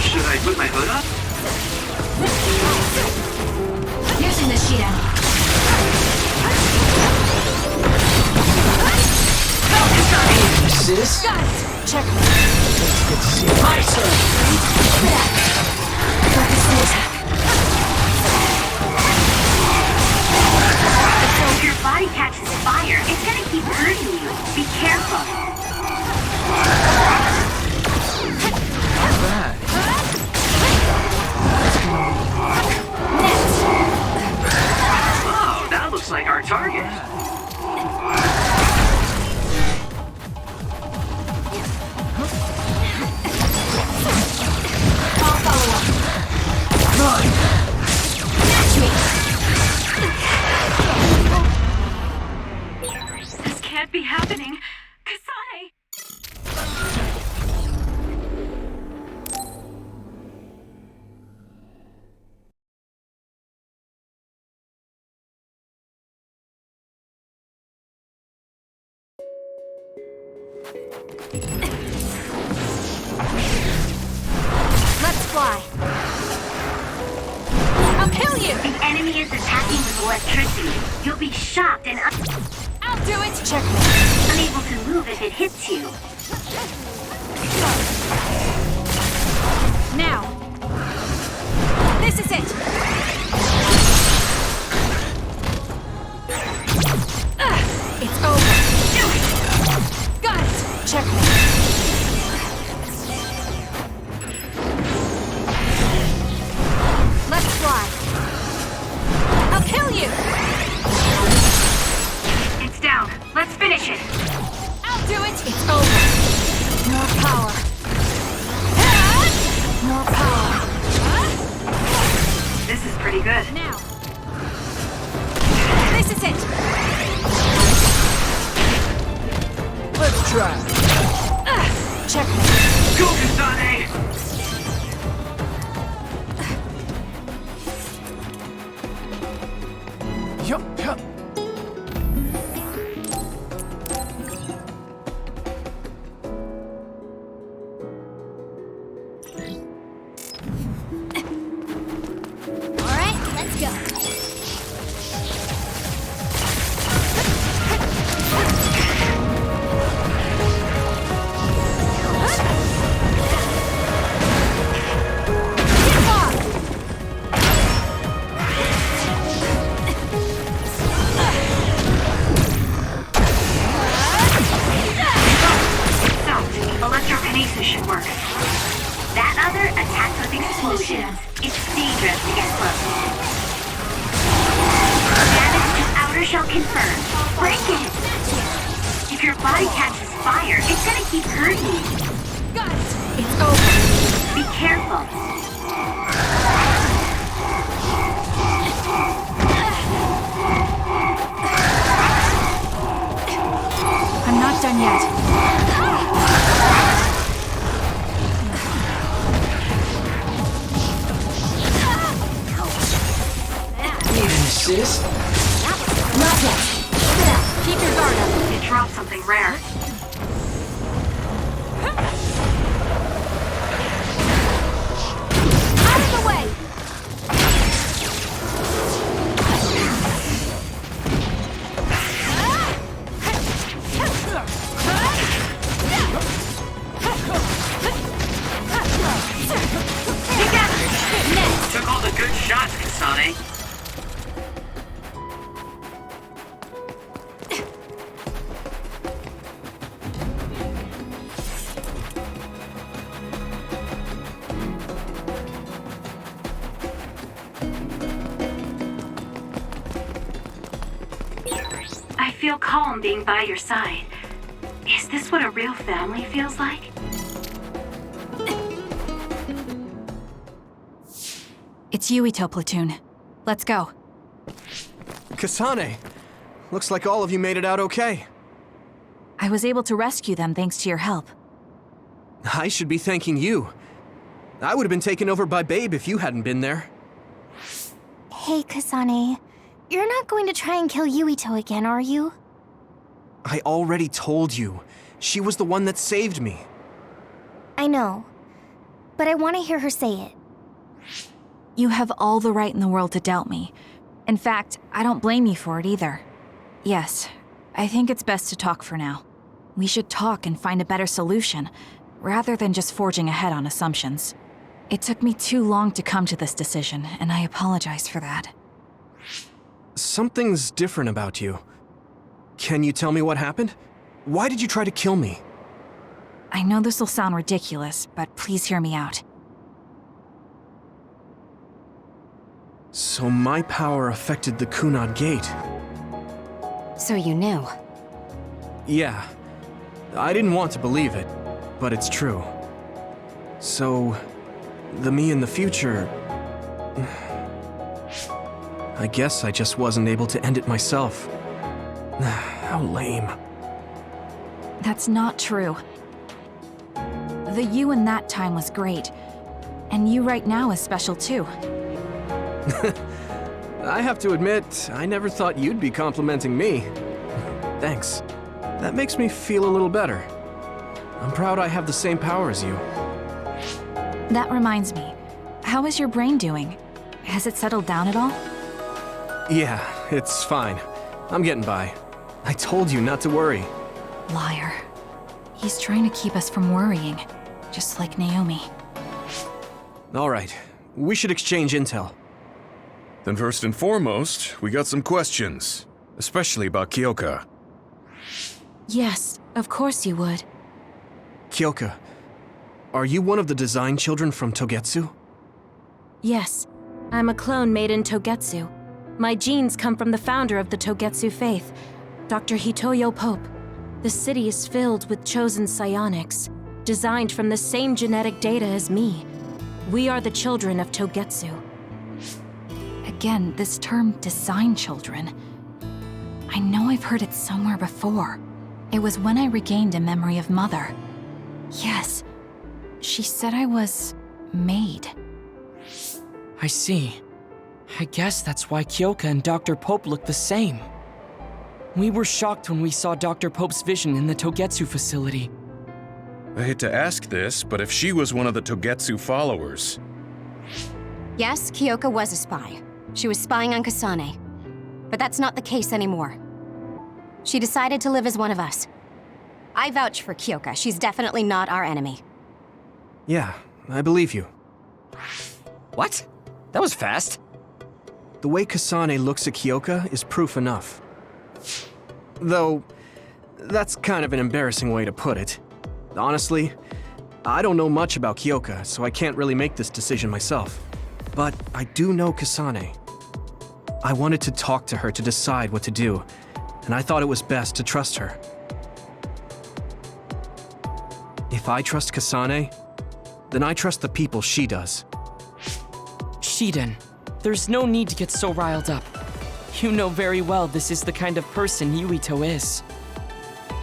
Should I put my hood up? Using the shield. Go, Kasane! Sis? Got it. Checkmate. It's good to see you. My turn. If your body catches fire, it's gonna keep hurting you. Be careful. Bad. Oh, that looks like our target. I'll follow up. This can't be happening. Kasane! Let's fly. I'll kill you. The enemy is attacking with electricity. You'll be shocked and I'll do it. Checkmate. unable to move if it hits you. Now. This is it. It's over. Do it! Got it. Checkmate. be good. Now. This is it. Let's try. Checkmate. Go, Kasane! Yup, yup. All right, let's go. Electrokinesis should work. That other attacks with explosions. It's dangerous to get close. Damage to outer shell confirmed. Break it! If your body catches fire, it's gonna keep hurting you. Got it. It's over. Be careful. I'm not done yet. Need an assist? Not yet. Keep it up. Keep your guard up. It dropped something rare. Out of the way. Took all the good shots, Kasane. I feel calm being by your side. Is this what a real family feels like? It's Yuito platoon. Let's go. Kasane, looks like all of you made it out okay. I was able to rescue them thanks to your help. I should be thanking you. I would have been taken over by Babe if you hadn't been there. Hey, Kasane. You're not going to try and kill Yuito again, are you? I already told you. She was the one that saved me. I know. But I want to hear her say it. You have all the right in the world to doubt me. In fact, I don't blame you for it either. Yes, I think it's best to talk for now. We should talk and find a better solution, rather than just forging ahead on assumptions. It took me too long to come to this decision, and I apologize for that. Something's different about you. Can you tell me what happened? Why did you try to kill me? I know this will sound ridiculous, but please hear me out. So my power affected the Kunad Gate. So you knew. Yeah. I didn't want to believe it, but it's true. So, the me in the future... I guess I just wasn't able to end it myself. How lame. That's not true. The you in that time was great, and you right now is special too. I have to admit, I never thought you'd be complimenting me. Thanks. That makes me feel a little better. I'm proud I have the same power as you. That reminds me, how is your brain doing? Has it settled down at all? Yeah, it's fine. I'm getting by. I told you not to worry. Liar. He's trying to keep us from worrying, just like Naomi. All right, we should exchange intel. Then first and foremost, we got some questions, especially about Kyoka. Yes, of course you would. Kyoka, are you one of the design children from Togetsu? Yes, I'm a clone made in Togetsu. My genes come from the founder of the Togetsu faith, Dr. Hitoyo Pope. The city is filled with chosen psionics, designed from the same genetic data as me. We are the children of Togetsu. Again, this term design children. I know I've heard it somewhere before. It was when I regained a memory of Mother. Yes, she said I was made. I see. I guess that's why Kyoka and Dr. Pope look the same. We were shocked when we saw Dr. Pope's vision in the Togetsu facility. I hate to ask this, but if she was one of the Togetsu followers... Yes, Kyoka was a spy. She was spying on Kasane. But that's not the case anymore. She decided to live as one of us. I vouch for Kyoka. She's definitely not our enemy. Yeah, I believe you. What? That was fast. The way Kasane looks at Kyoka is proof enough. Though, that's kind of an embarrassing way to put it. Honestly, I don't know much about Kyoka, so I can't really make this decision myself. But I do know Kasane. I wanted to talk to her to decide what to do, and I thought it was best to trust her. If I trust Kasane, then I trust the people she does. Shiden, there's no need to get so riled up. You know very well this is the kind of person Yuito is.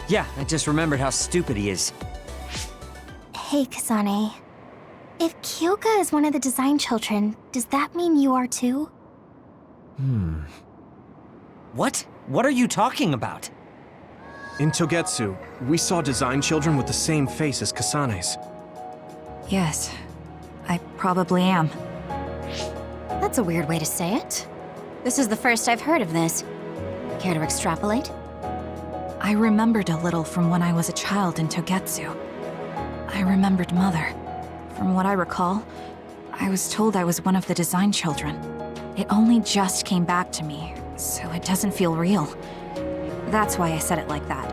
Yeah, I just remembered how stupid he is. Hey, Kasane. If Kyoka is one of the design children, does that mean you are too? What? What are you talking about? In Togetsu, we saw design children with the same face as Kasane's. Yes, I probably am. That's a weird way to say it. This is the first I've heard of this. Care to extrapolate? I remembered a little from when I was a child in Togetsu. I remembered Mother. From what I recall, I was told I was one of the design children. It only just came back to me, so it doesn't feel real. That's why I said it like that.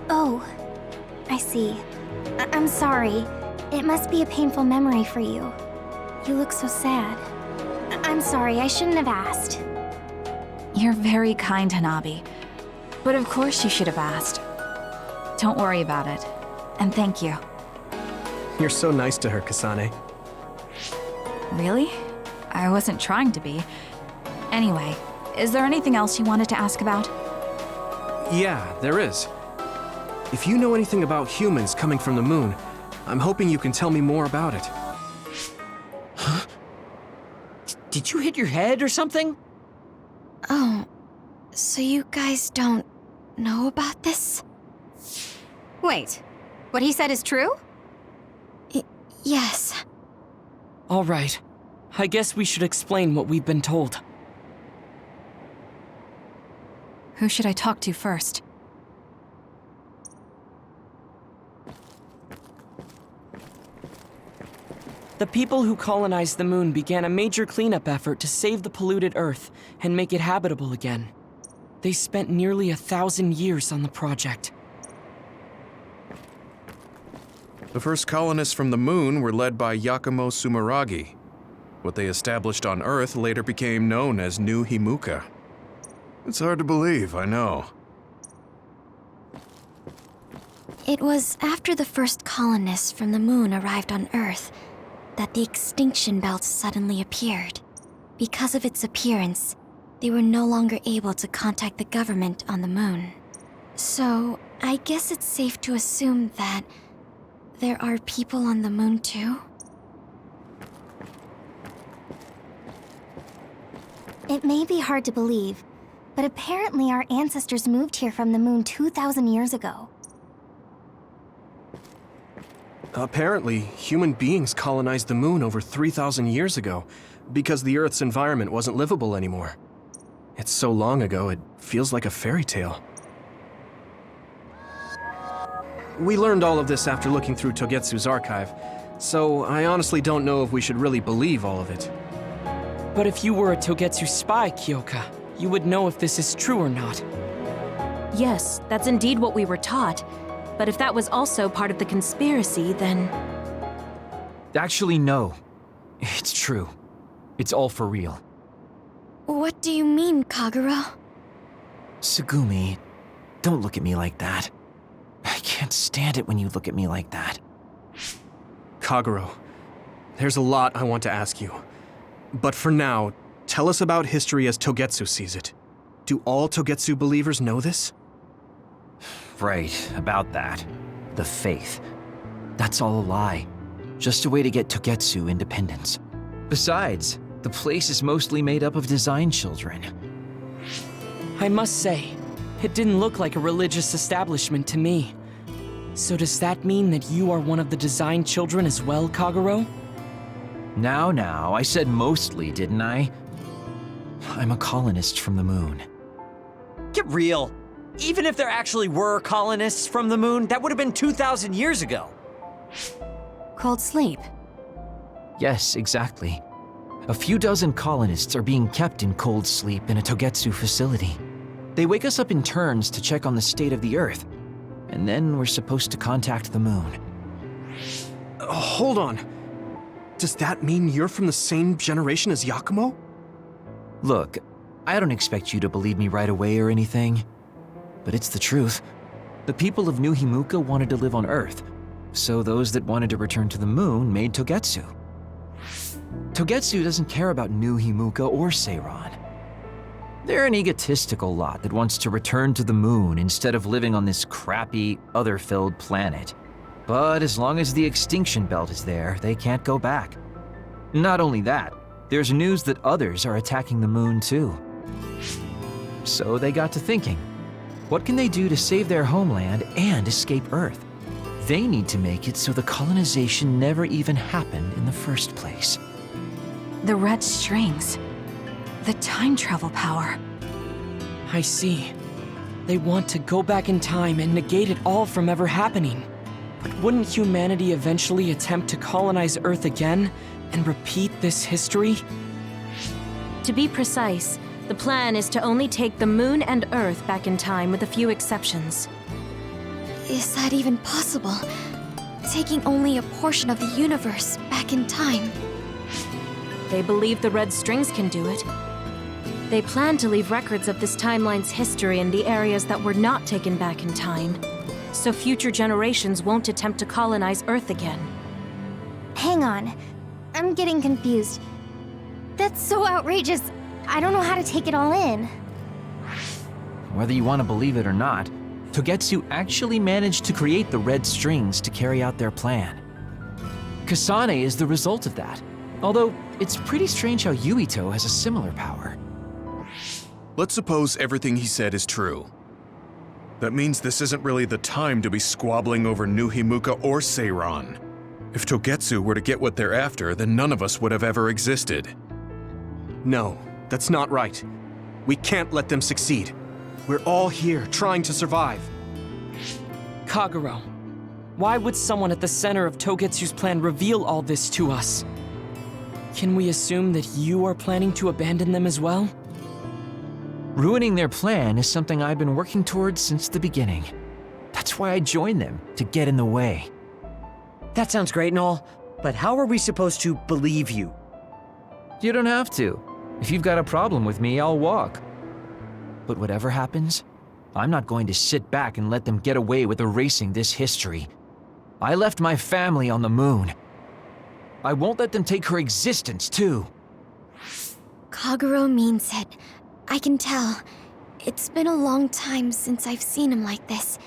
Oh, I see. I'm sorry. It must be a painful memory for you. You look so sad. I'm sorry, I shouldn't have asked. You're very kind, Hanabi. But of course you should have asked. Don't worry about it. And thank you. You're so nice to her, Kasane. Really? I wasn't trying to be. Anyway, is there anything else you wanted to ask about? Yeah, there is. If you know anything about humans coming from the moon, I'm hoping you can tell me more about it. Huh? Did you hit your head or something? Oh, so you guys don't know about this? Wait, what he said is true? Yes. All right. I guess we should explain what we've been told. Who should I talk to first? The people who colonized the moon began a major cleanup effort to save the polluted Earth and make it habitable again. They spent nearly 1,000 years on the project. The first colonists from the moon were led by Yakumo Sumeragi. What they established on Earth later became known as New Himuka. It's hard to believe, I know. It was after the first colonists from the moon arrived on Earth that the extinction belt suddenly appeared. Because of its appearance, they were no longer able to contact the government on the moon. So, I guess it's safe to assume that there are people on the moon too? It may be hard to believe, but apparently our ancestors moved here from the moon 2,000 years ago. Apparently, human beings colonized the moon over 3,000 years ago because the Earth's environment wasn't livable anymore. It's so long ago, it feels like a fairy tale. We learned all of this after looking through Togetsu's archive, so I honestly don't know if we should really believe all of it. But if you were a Togetsu spy, Kyoka, you would know if this is true or not. Yes, that's indeed what we were taught. But if that was also part of the conspiracy, then... Actually, no. It's true. It's all for real. What do you mean, Kagura? Tsugumi, don't look at me like that. I can't stand it when you look at me like that. Kaguro, there's a lot I want to ask you. But for now, tell us about history as Togetsu sees it. Do all Togetsu believers know this? Right, about that. The faith. That's all a lie. Just a way to get Togetsu independence. Besides, the place is mostly made up of design children. I must say, it didn't look like a religious establishment to me. So does that mean that you are one of the design children as well, Kagero? Now, I said mostly, didn't I? I'm a colonist from the moon. Get real. Even if there actually were colonists from the moon, that would have been 2,000 years ago. Cold sleep. Yes, exactly. A few dozen colonists are being kept in cold sleep in a Togetsu facility. They wake us up in turns to check on the state of the Earth, and then we're supposed to contact the moon. Hold on. Does that mean you're from the same generation as Yakumo? Look, I don't expect you to believe me right away or anything, but it's the truth. The people of New Himuka wanted to live on Earth, so those that wanted to return to the moon made Togetsu. Togetsu doesn't care about New Himuka or Seiran. They're an egotistical lot that wants to return to the moon instead of living on this crappy, other-filled planet. But as long as the extinction belt is there, they can't go back. Not only that, there's news that others are attacking the moon too. So they got to thinking, what can they do to save their homeland and escape Earth? They need to make it so the colonization never even happened in the first place. The red strings. The time travel power. I see. They want to go back in time and negate it all from ever happening. But wouldn't humanity eventually attempt to colonize Earth again and repeat this history? To be precise, the plan is to only take the moon and Earth back in time with a few exceptions. Is that even possible? Taking only a portion of the universe back in time? They believe the red strings can do it. They plan to leave records of this timeline's history in the areas that were not taken back in time, so future generations won't attempt to colonize Earth again. Hang on. I'm getting confused. That's so outrageous. I don't know how to take it all in. Whether you want to believe it or not, Togetsu actually managed to create the red strings to carry out their plan. Kasane is the result of that, although it's pretty strange how Yuito has a similar power. Let's suppose everything he said is true. That means this isn't really the time to be squabbling over New Himuka or Seiran. If Togetsu were to get what they're after, then none of us would have ever existed. No, that's not right. We can't let them succeed. We're all here trying to survive. Kagero, why would someone at the center of Togetsu's plan reveal all this to us? Can we assume that you are planning to abandon them as well? Ruining their plan is something I've been working towards since the beginning. That's why I joined them, to get in the way. That sounds great and all, but how are we supposed to believe you? You don't have to. If you've got a problem with me, I'll walk. But whatever happens, I'm not going to sit back and let them get away with erasing this history. I left my family on the moon. I won't let them take her existence, too. Kagero means it. I can tell. It's been a long time since I've seen him like this.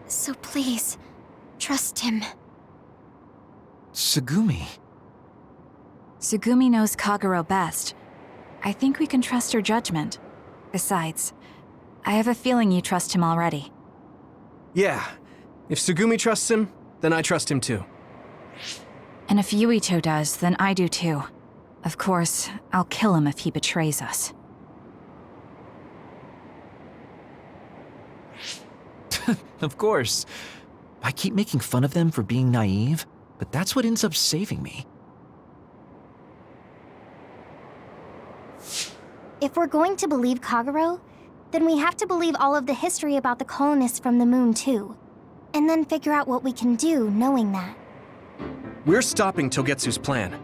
So please, trust him. Tsugumi. Tsugumi knows Kagero best. I think we can trust her judgment. Besides, I have a feeling you trust him already. Yeah. If Tsugumi trusts him, then I trust him too. And if Yuito does, then I do too. Of course, I'll kill him if he betrays us. Of course. I keep making fun of them for being naive, but that's what ends up saving me. If we're going to believe Kagero, then we have to believe all of the history about the colonists from the moon too. And then figure out what we can do knowing that. We're stopping Togetsu's plan.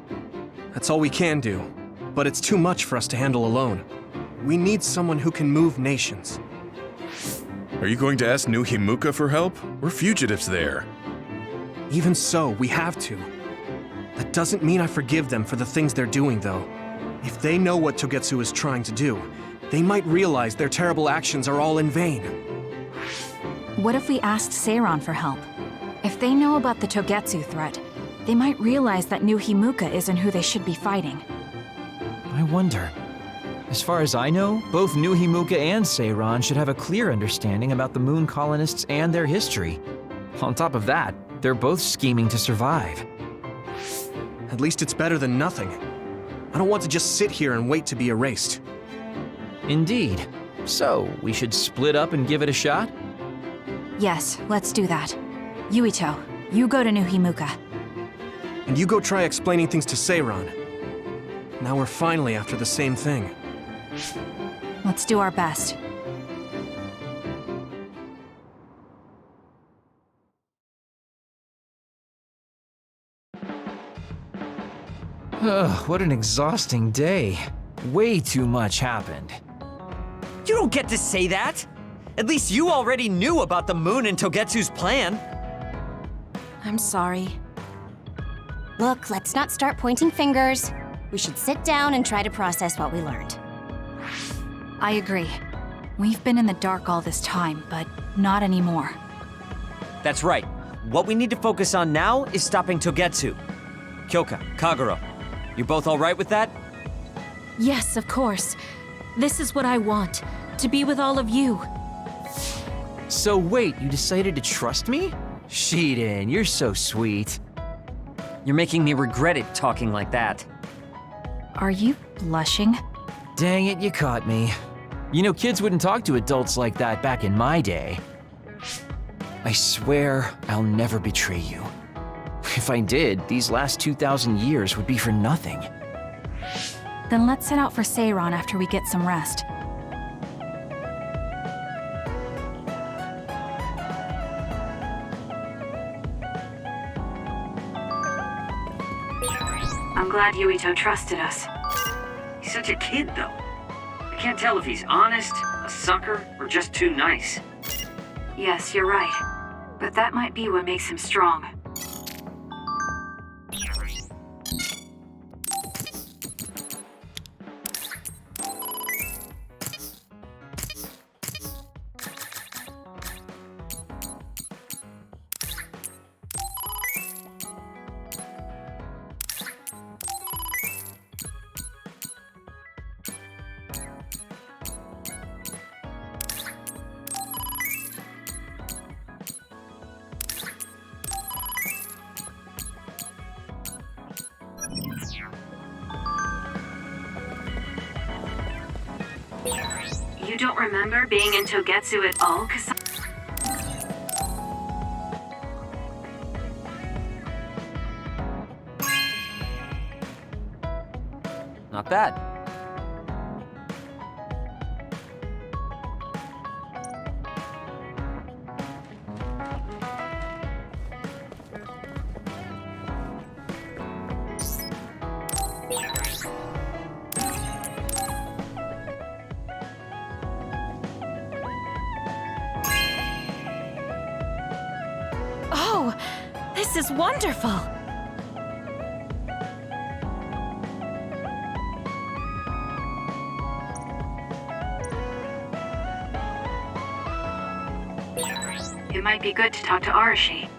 That's all we can do. But it's too much for us to handle alone. We need someone who can move nations. Are you going to ask New Himuka for help? We're fugitives there. Even so, we have to. That doesn't mean I forgive them for the things they're doing, though. If they know what Togetsu is trying to do, they might realize their terrible actions are all in vain. What if we asked Seiran for help? If they know about the Togetsu threat, they might realize that New Himuka isn't who they should be fighting. I wonder. As far as I know, both New Himuka and Seiran should have a clear understanding about the Moon colonists and their history. On top of that, they're both scheming to survive. At least it's better than nothing. I don't want to just sit here and wait to be erased. Indeed. So, we should split up and give it a shot? Yes, let's do that. Yuito, you go to New Himuka. And you go try explaining things to Seiran. Now we're finally after the same thing. Let's do our best. Ugh, what an exhausting day. Way too much happened. You don't get to say that! At least you already knew about the Moon and Togetsu's plan. I'm sorry. Look, let's not start pointing fingers. We should sit down and try to process what we learned. I agree. We've been in the dark all this time, but not anymore. That's right. What we need to focus on now is stopping Togetsu. Kyoka, Kagero, you both all right with that? Yes, of course. This is what I want, to be with all of you. So wait, you decided to trust me? Shiden, you're so sweet. You're making me regret it talking like that. Are you blushing? Dang it, you caught me. You know, kids wouldn't talk to adults like that back in my day. I swear I'll never betray you. If I did, these last 2,000 years would be for nothing. Then let's set out for Seiran after we get some rest. I'm glad Yuito trusted us. He's such a kid, though. I can't tell if he's honest, a sucker, or just too nice. Yes, you're right. But that might be what makes him strong. You don't remember being in Togetsu at all, Kasane? Not bad. Oh, this is wonderful! It might be good to talk to Arashi.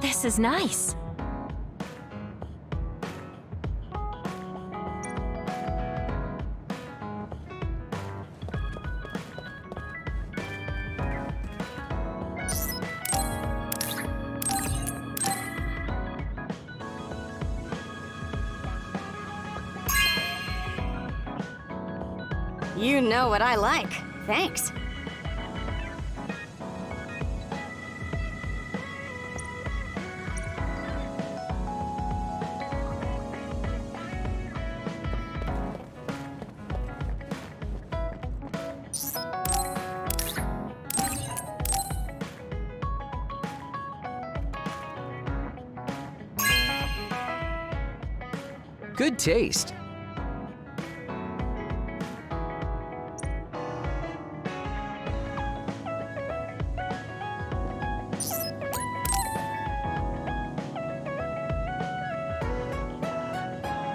This is nice. You know what I like. Thanks. Good taste.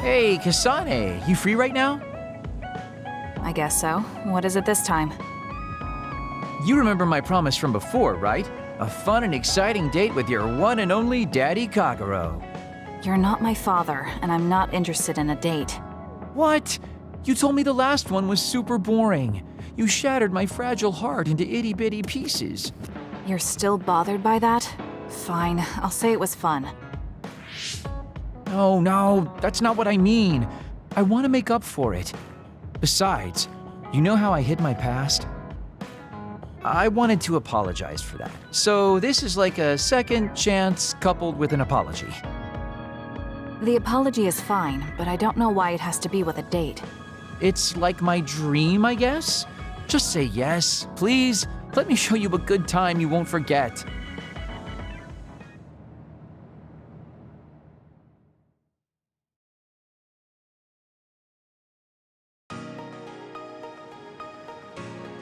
Hey, Kasane, you free right now? I guess so. What is it this time? You remember my promise from before, right? A fun and exciting date with your one and only Daddy Kagero. You're not my father, and I'm not interested in a date. What? You told me the last one was super boring. You shattered my fragile heart into itty-bitty pieces. You're still bothered by that? Fine, I'll say it was fun. Oh, no, that's not what I mean. I want to make up for it. Besides, you know how I hid my past? I wanted to apologize for that. So this is like a second chance coupled with an apology. The apology is fine, but I don't know why it has to be with a date. It's like my dream, I guess? Just say yes, please. Let me show you a good time you won't forget.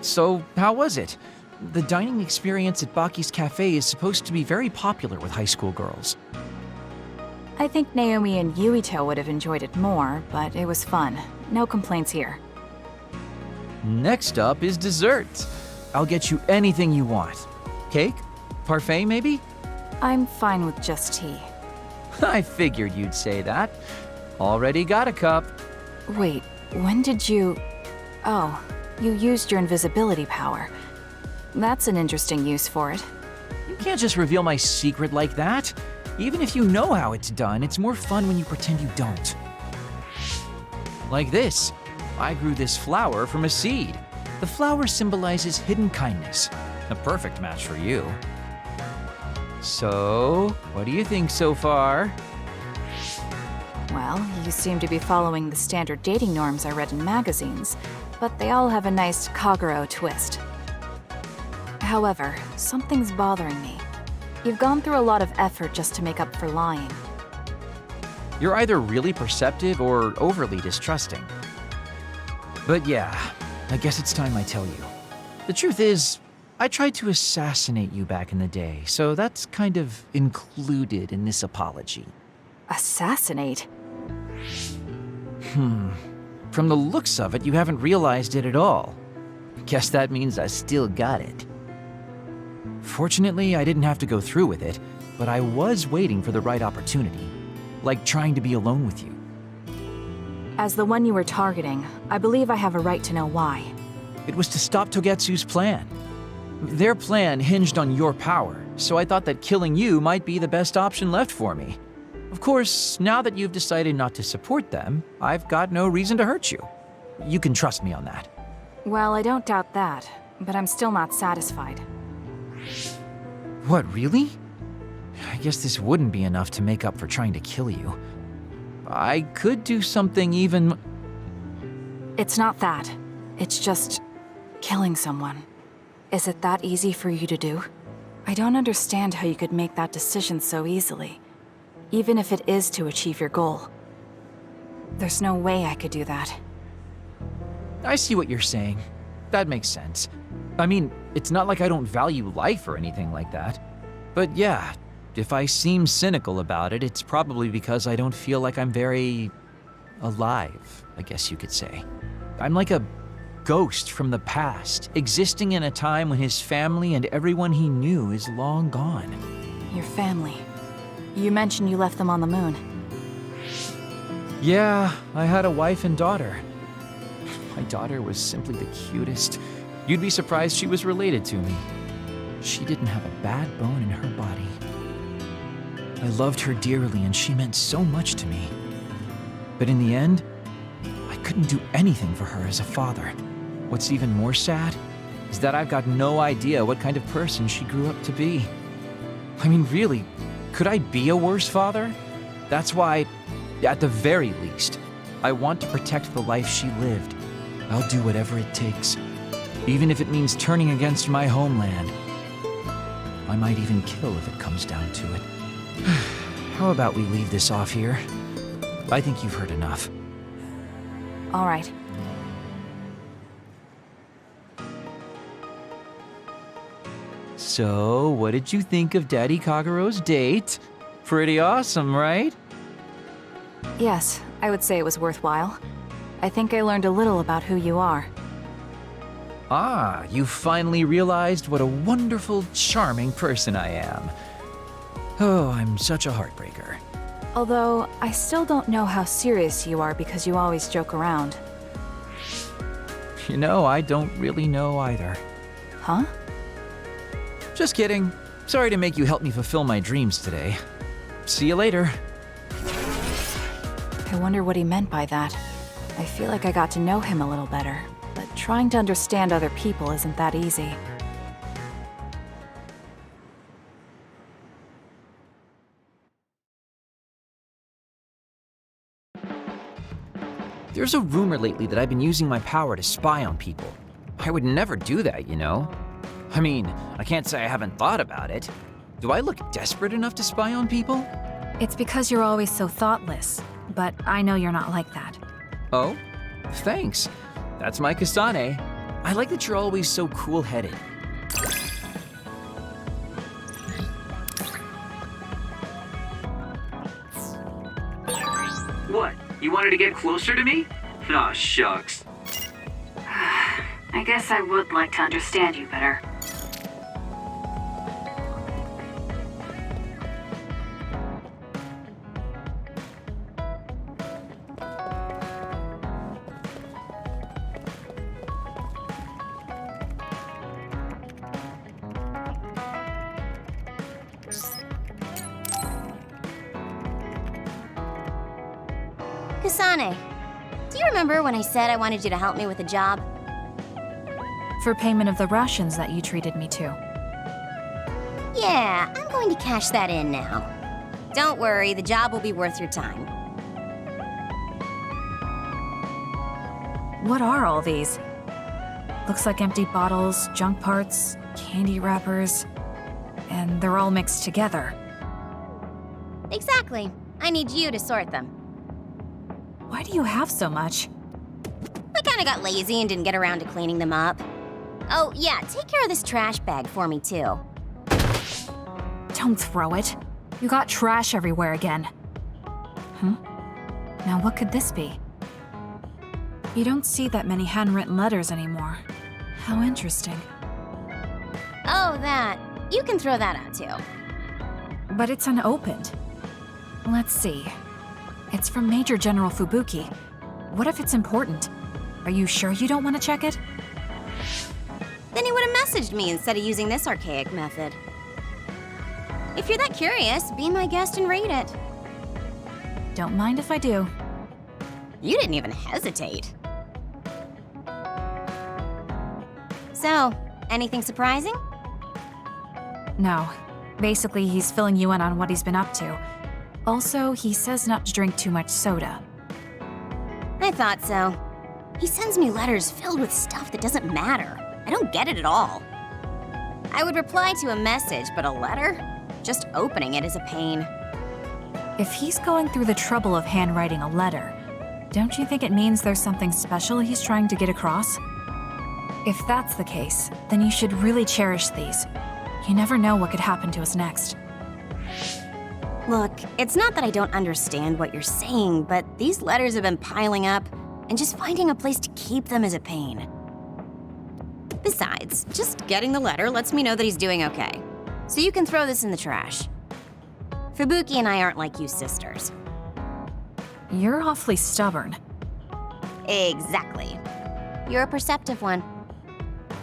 So, how was it? The dining experience at Baki's Cafe is supposed to be very popular with high school girls. I think Naomi and Yuito would have enjoyed it more, but it was fun. No complaints here. Next up is dessert. I'll get you anything you want. Cake? Parfait, maybe? I'm fine with just tea. I figured you'd say that. Already got a cup. Wait, when did you... Oh, you used your invisibility power. That's an interesting use for it. You can't just reveal my secret like that. Even if you know how it's done, it's more fun when you pretend you don't. Like this. I grew this flower from a seed. The flower symbolizes hidden kindness. A perfect match for you. So, what do you think so far? Well, you seem to be following the standard dating norms I read in magazines, but they all have a nice Kagero twist. However, something's bothering me. You've gone through a lot of effort just to make up for lying. You're either really perceptive or overly distrusting. But yeah, I guess it's time I tell you. The truth is, I tried to assassinate you back in the day, so that's kind of included in this apology. Assassinate? From the looks of it, you haven't realized it at all. Guess that means I still got it. Fortunately, I didn't have to go through with it, but I was waiting for the right opportunity. Like trying to be alone with you. As the one you were targeting, I believe I have a right to know why. It was to stop Togetsu's plan. Their plan hinged on your power, so I thought that killing you might be the best option left for me. Of course, now that you've decided not to support them, I've got no reason to hurt you. You can trust me on that. Well, I don't doubt that, but I'm still not satisfied. What, really? I guess this wouldn't be enough to make up for trying to kill you. I could do something even... It's not that. It's just... killing someone. Is it that easy for you to do? I don't understand how you could make that decision so easily, even if it is to achieve your goal. There's no way I could do that. I see what you're saying. That makes sense. I mean, it's not like I don't value life or anything like that. But yeah, if I seem cynical about it, it's probably because I don't feel like I'm very... alive, I guess you could say. I'm like a ghost from the past, existing in a time when his family and everyone he knew is long gone. Your family. You mentioned you left them on the moon. Yeah, I had a wife and daughter. My daughter was simply the cutest. You'd be surprised she was related to me. She didn't have a bad bone in her body. I loved her dearly and she meant so much to me. But in the end, I couldn't do anything for her as a father. What's even more sad is that I've got no idea what kind of person she grew up to be. I mean, really, could I be a worse father? That's why, at the very least, I want to protect the life she lived. I'll do whatever it takes, even if it means turning against my homeland. I might even kill if it comes down to it. How about we leave this off here? I think you've heard enough. All right. So, what did you think of Daddy Kagero's date? Pretty awesome, right? Yes, I would say it was worthwhile. I think I learned a little about who you are. Ah, you finally realized what a wonderful, charming person I am. Oh, I'm such a heartbreaker. Although, I still don't know how serious you are because you always joke around. You know, I don't really know either. Huh? Just kidding. Sorry to make you help me fulfill my dreams today. See you later. I wonder what he meant by that. I feel like I got to know him a little better, but trying to understand other people isn't that easy. There's a rumor lately that I've been using my power to spy on people. I would never do that, you know? I mean, I can't say I haven't thought about it. Do I look desperate enough to spy on people? It's because you're always so thoughtless, but I know you're not like that. Oh? Thanks. That's my Kasane. I like that you're always so cool-headed. What? You wanted to get closer to me? Aw, shucks. I guess I would like to understand you better. Kasane, do you remember when I said I wanted you to help me with a job? For payment of the rations that you treated me to. Yeah, I'm going to cash that in now. Don't worry, the job will be worth your time. What are all these? Looks like empty bottles, junk parts, candy wrappers, and they're all mixed together. Exactly. I need you to sort them. Why do you have so much? I kinda got lazy and didn't get around to cleaning them up. Oh, yeah, take care of this trash bag for me, too. Don't throw it. You got trash everywhere again. Now what could this be? You don't see that many handwritten letters anymore. How interesting. Oh, that. You can throw that out, too. But it's unopened. Let's see. It's from Major General Fubuki. What if it's important? Are you sure you don't want to check it? Then he would have messaged me instead of using this archaic method. If you're that curious, be my guest and read it. Don't mind if I do. You didn't even hesitate. So, anything surprising? No. Basically, he's filling you in on what he's been up to. Also, he says not to drink too much soda. I thought so. He sends me letters filled with stuff that doesn't matter. I don't get it at all. I would reply to a message, but a letter? Just opening it is a pain. If he's going through the trouble of handwriting a letter, don't you think it means there's something special he's trying to get across? If that's the case, then you should really cherish these. You never know what could happen to us next. Look, it's not that I don't understand what you're saying, but these letters have been piling up, and just finding a place to keep them is a pain. Besides, just getting the letter lets me know that he's doing okay. So you can throw this in the trash. Fubuki and I aren't like you sisters. You're awfully stubborn. Exactly. You're a perceptive one.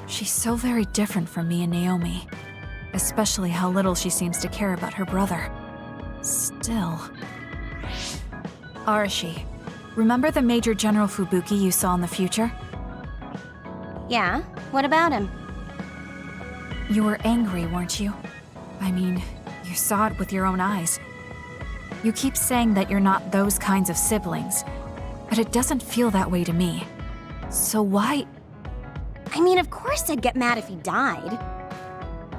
She's so very different from me and Naomi. Especially how little she seems to care about her brother. Still... Arashi, remember the Major General Fubuki you saw in the future? Yeah? What about him? You were angry, weren't you? I mean, you saw it with your own eyes. You keep saying that you're not those kinds of siblings, but it doesn't feel that way to me. So why... I mean, of course I'd get mad if he died.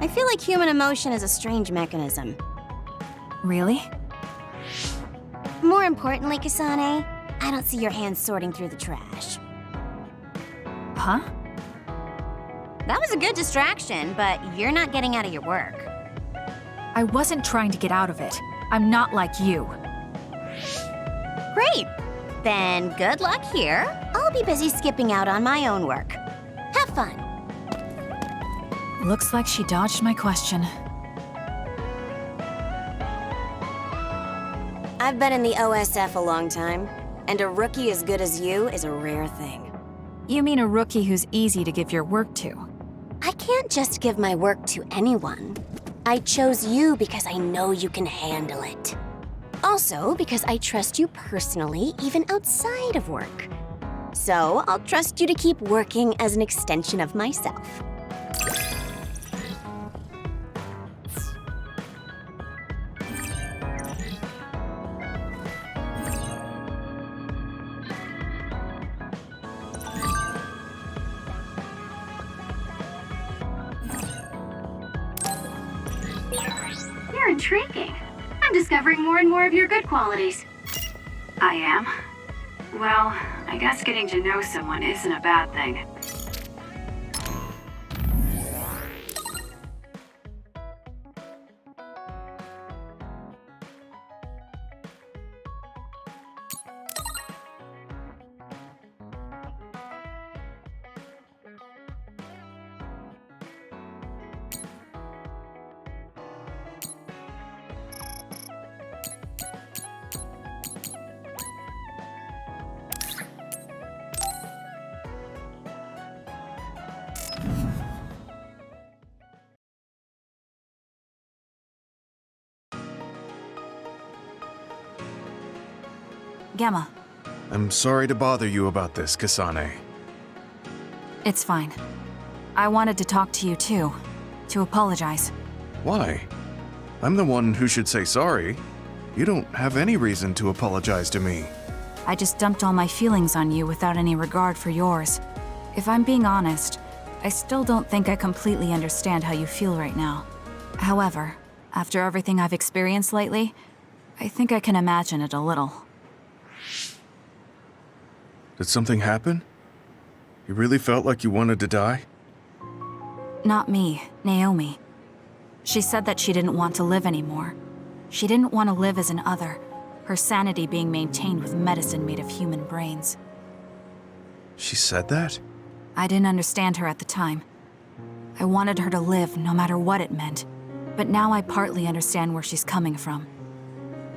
I feel like human emotion is a strange mechanism. Really? More importantly, Kasane, I don't see your hands sorting through the trash. Huh? That was a good distraction, but you're not getting out of your work. I wasn't trying to get out of it. I'm not like you. Great! Then good luck here. I'll be busy skipping out on my own work. Have fun. Looks like she dodged my question. I've been in the OSF a long time, and a rookie as good as you is a rare thing. You mean a rookie who's easy to give your work to? I can't just give my work to anyone. I chose you because I know you can handle it. Also, because I trust you personally, even outside of work. So, I'll trust you to keep working as an extension of myself. You're intriguing. I'm discovering more and more of your good qualities. I am. Well, I guess getting to know someone isn't a bad thing. Gamma. I'm sorry to bother you about this, Kasane. It's fine. I wanted to talk to you too. To apologize. Why? I'm the one who should say sorry. You don't have any reason to apologize to me. I just dumped all my feelings on you without any regard for yours. If I'm being honest, I still don't think I completely understand how you feel right now. However, after everything I've experienced lately, I think I can imagine it a little. Did something happen? You really felt like you wanted to die? Not me, Naomi. She said that she didn't want to live anymore. She didn't want to live as an other, her sanity being maintained with medicine made of human brains. She said that? I didn't understand her at the time. I wanted her to live no matter what it meant, but now I partly understand where she's coming from.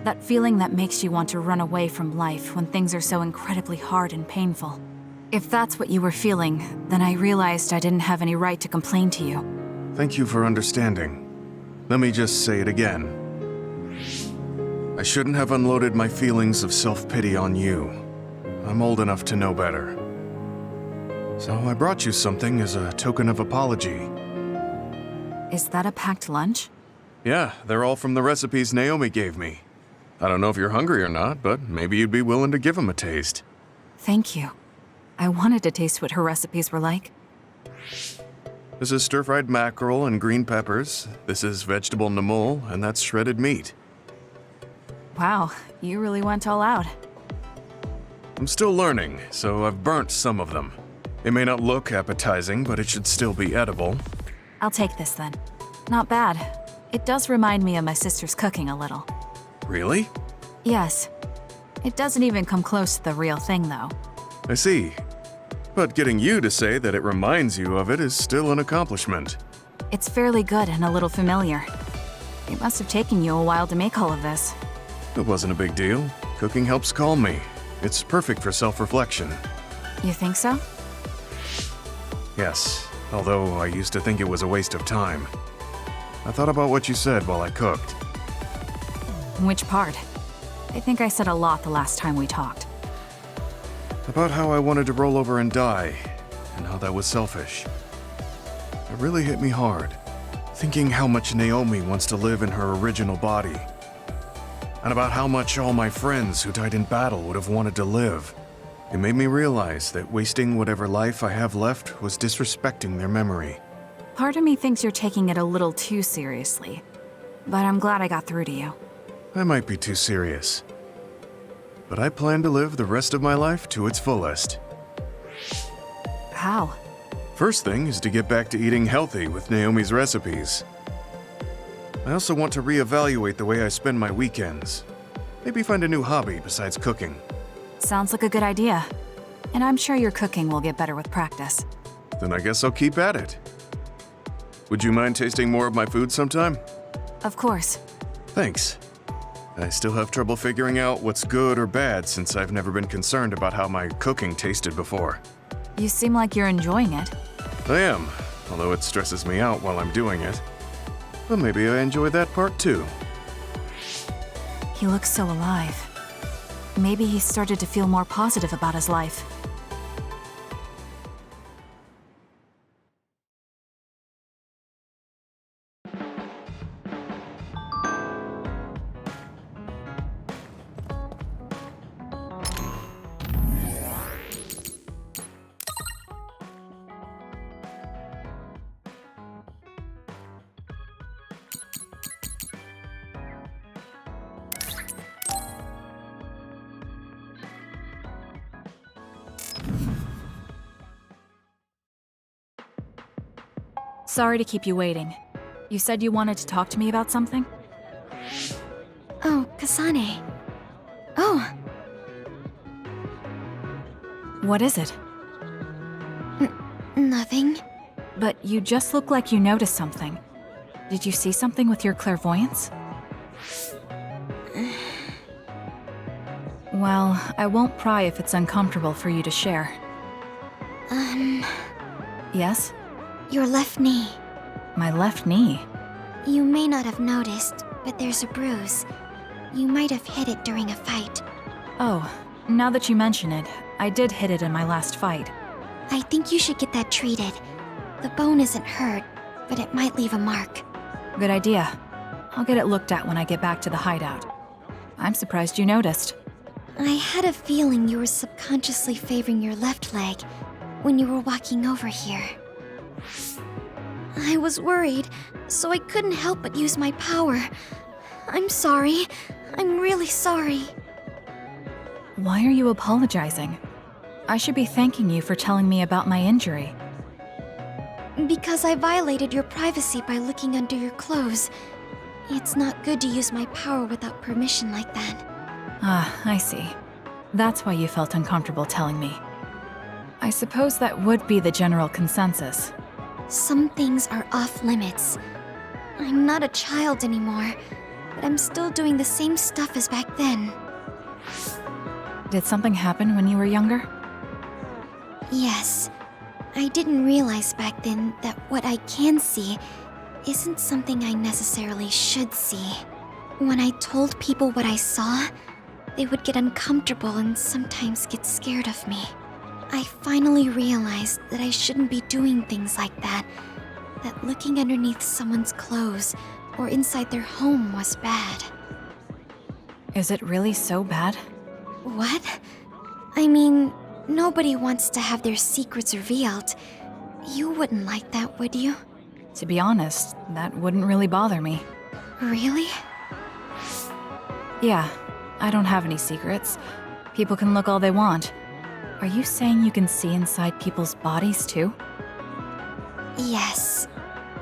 That feeling that makes you want to run away from life when things are so incredibly hard and painful. If that's what you were feeling, then I realized I didn't have any right to complain to you. Thank you for understanding. Let me just say it again. I shouldn't have unloaded my feelings of self-pity on you. I'm old enough to know better. So I brought you something as a token of apology. Is that a packed lunch? Yeah, they're all from the recipes Naomi gave me. I don't know if you're hungry or not, but maybe you'd be willing to give them a taste. Thank you. I wanted to taste what her recipes were like. This is stir-fried mackerel and green peppers. This is vegetable namul, and that's shredded meat. Wow, you really went all out. I'm still learning, so I've burnt some of them. It may not look appetizing, but it should still be edible. I'll take this then. Not bad. It does remind me of my sister's cooking a little. Really? Yes. It doesn't even come close to the real thing, though. I see. But getting you to say that it reminds you of it is still an accomplishment. It's fairly good and a little familiar. It must have taken you a while to make all of this. It wasn't a big deal. Cooking helps calm me. It's perfect for self-reflection. You think so? Yes, although I used to think it was a waste of time. I thought about what you said while I cooked. Which part? I think I said a lot the last time we talked. About how I wanted to roll over and die, and how that was selfish. It really hit me hard, thinking how much Naomi wants to live in her original body. And about how much all my friends who died in battle would have wanted to live. It made me realize that wasting whatever life I have left was disrespecting their memory. Part of me thinks you're taking it a little too seriously, but I'm glad I got through to you. I might be too serious. But I plan to live the rest of my life to its fullest. How? First thing is to get back to eating healthy with Naomi's recipes. I also want to reevaluate the way I spend my weekends. Maybe find a new hobby besides cooking. Sounds like a good idea. And I'm sure your cooking will get better with practice. Then I guess I'll keep at it. Would you mind tasting more of my food sometime? Of course. Thanks. I still have trouble figuring out what's good or bad since I've never been concerned about how my cooking tasted before. You seem like you're enjoying it. I am, although it stresses me out while I'm doing it. But maybe I enjoy that part too. He looks so alive. Maybe he started to feel more positive about his life. Sorry to keep you waiting. You said you wanted to talk to me about something? Oh, Kasane. Oh. What is it? Nothing. But you just look like you noticed something. Did you see something with your clairvoyance? Well, I won't pry if it's uncomfortable for you to share. Yes? Your left knee. My left knee? You may not have noticed, but there's a bruise. You might have hit it during a fight. Oh, now that you mention it, I did hit it in my last fight. I think you should get that treated. The bone isn't hurt, but it might leave a mark. Good idea. I'll get it looked at when I get back to the hideout. I'm surprised you noticed. I had a feeling you were subconsciously favoring your left leg when you were walking over here. I was worried, so I couldn't help but use my power. I'm sorry. I'm really sorry. Why are you apologizing? I should be thanking you for telling me about my injury. Because I violated your privacy by looking under your clothes. It's not good to use my power without permission like that. Ah, I see. That's why you felt uncomfortable telling me. I suppose that would be the general consensus. Some things are off limits. I'm not a child anymore, but I'm still doing the same stuff as back then. Did something happen when you were younger? Yes. I didn't realize back then that what I can see isn't something I necessarily should see. When I told people what I saw, they would get uncomfortable and sometimes get scared of me. I finally realized that I shouldn't be doing things like that, that looking underneath someone's clothes or inside their home was bad. Is it really so bad? What? I mean, nobody wants to have their secrets revealed. You wouldn't like that, would you? To be honest, that wouldn't really bother me. Really? Yeah, I don't have any secrets. People can look all they want. Are you saying you can see inside people's bodies too? Yes.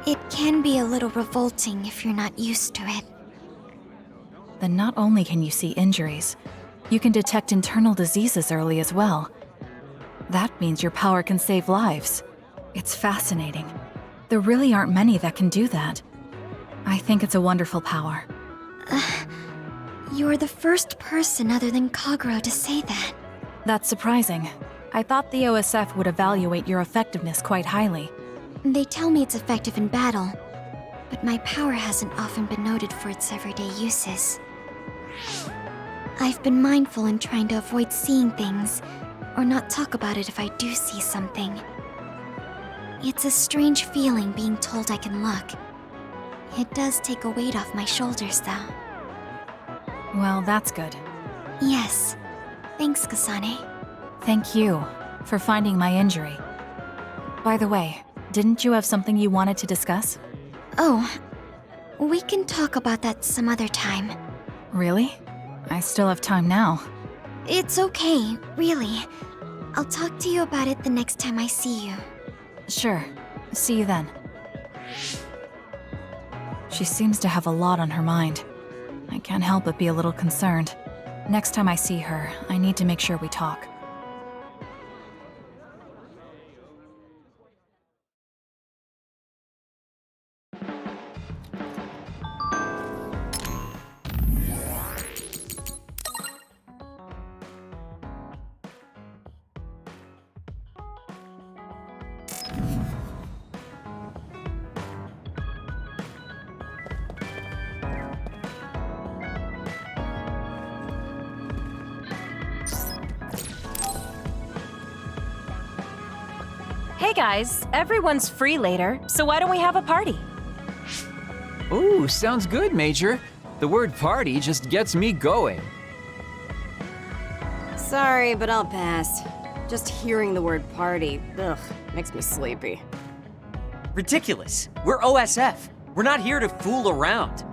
It can be a little revolting if you're not used to it. Then not only can you see injuries, you can detect internal diseases early as well. That means your power can save lives. It's fascinating. There really aren't many that can do that. I think it's a wonderful power. You're the first person other than Kagero to say that. That's surprising. I thought the OSF would evaluate your effectiveness quite highly. They tell me it's effective in battle, but my power hasn't often been noted for its everyday uses. I've been mindful in trying to avoid seeing things, or not talk about it if I do see something. It's a strange feeling being told I can look. It does take a weight off my shoulders, though. Well, that's good. Yes. Thanks, Kasane. Thank you for finding my injury. By the way, didn't you have something you wanted to discuss? Oh, we can talk about that some other time. Really? I still have time now. It's okay, really. I'll talk to you about it the next time I see you. Sure. See you then. She seems to have a lot on her mind. I can't help but be a little concerned. Next time I see her, I need to make sure we talk. Hey guys, everyone's free later, so why don't we have a party? Ooh, sounds good, Major. The word party just gets me going. Sorry, but I'll pass. Just hearing the word party, ugh, makes me sleepy. Ridiculous. We're OSF. We're not here to fool around.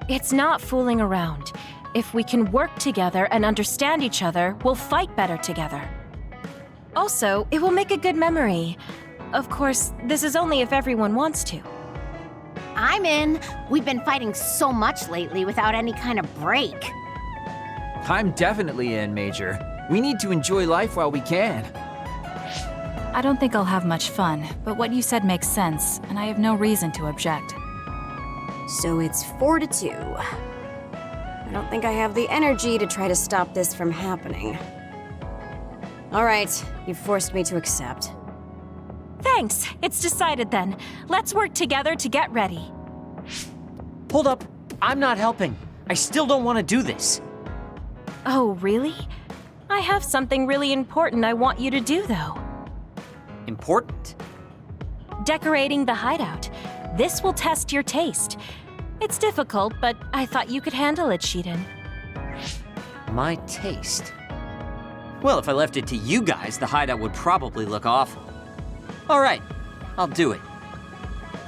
It's not fooling around. If we can work together and understand each other, we'll fight better together. Also, it will make a good memory. Of course, this is only if everyone wants to. I'm in. We've been fighting so much lately without any kind of break. I'm definitely in, Major. We need to enjoy life while we can. I don't think I'll have much fun, but what you said makes sense, and I have no reason to object. So it's 4-2. I don't think I have the energy to try to stop this from happening. All right, you've forced me to accept. Thanks, it's decided then. Let's work together to get ready. Hold up, I'm not helping. I still don't want to do this. Oh, really? I have something really important I want you to do, though. Important? Decorating the hideout. This will test your taste. It's difficult, but I thought you could handle it, Shiden. My taste? Well, if I left it to you guys, the hideout would probably look awful. All right, I'll do it.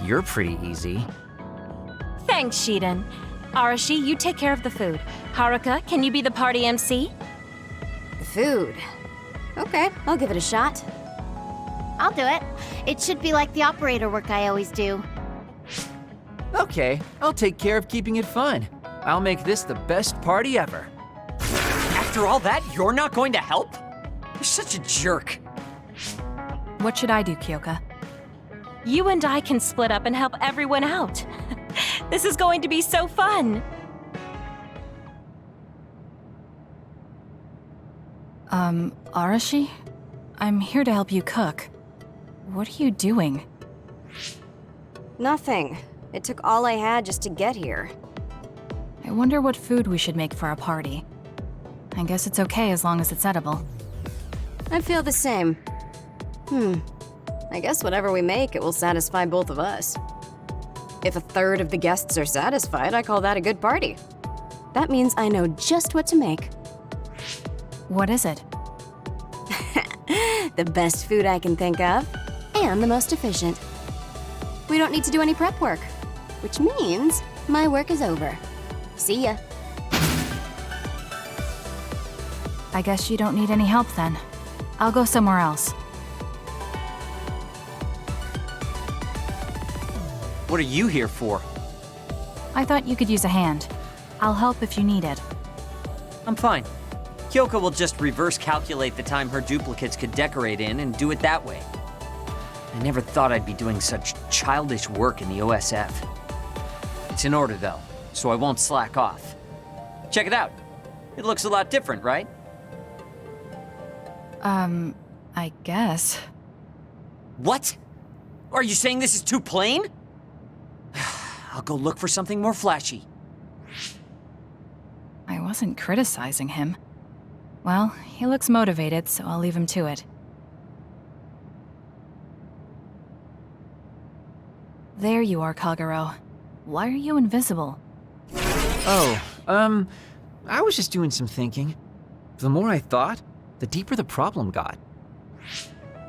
You're pretty easy. Thanks, Shiden. Arashi, you take care of the food. Haruka, can you be the party MC? The food. Okay, I'll give it a shot. I'll do it. It should be like the operator work I always do. Okay, I'll take care of keeping it fun. I'll make this the best party ever. After all that, you're not going to help? You're such a jerk. What should I do, Kyoka? You and I can split up and help everyone out. This is going to be so fun. Arashi? I'm here to help you cook. What are you doing? Nothing. It took all I had just to get here. I wonder what food we should make for a party. I guess it's okay as long as it's edible. I feel the same. I guess whatever we make, it will satisfy both of us. If a third of the guests are satisfied, I call that a good party. That means I know just what to make. What is it? The best food I can think of, and the most efficient. We don't need to do any prep work, which means my work is over. See ya. I guess you don't need any help then. I'll go somewhere else. What are you here for? I thought you could use a hand. I'll help if you need it. I'm fine. Kyoka will just reverse calculate the time her duplicates could decorate in and do it that way. I never thought I'd be doing such childish work in the OSF. It's in order though, so I won't slack off. Check it out. It looks a lot different, right? I guess. What? Are you saying this is too plain? I'll go look for something more flashy. I wasn't criticizing him. Well, he looks motivated, so I'll leave him to it. There you are, Kagero. Why are you invisible? Oh, I was just doing some thinking. The more I thought, the deeper the problem got.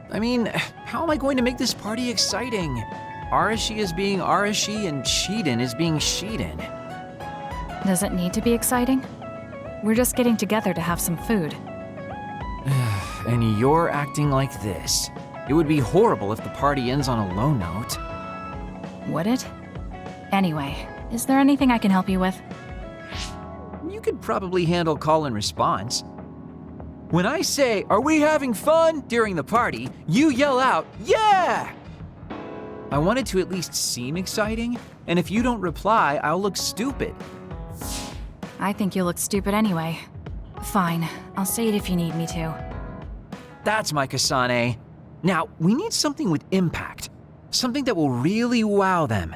I mean, how am I going to make this party exciting? Arashi is being Arashi and Shiden is being Shiden. Does it need to be exciting? We're just getting together to have some food. And you're acting like this. It would be horrible if the party ends on a low note. Would it? Anyway, is there anything I can help you with? You could probably handle call and response. When I say, "Are we having fun?" during the party, you yell out, "Yeah!" I want it to at least seem exciting, and if you don't reply, I'll look stupid. I think you look stupid anyway. Fine, I'll say it if you need me to. That's my Kasane. Now, we need something with impact. Something that will really wow them.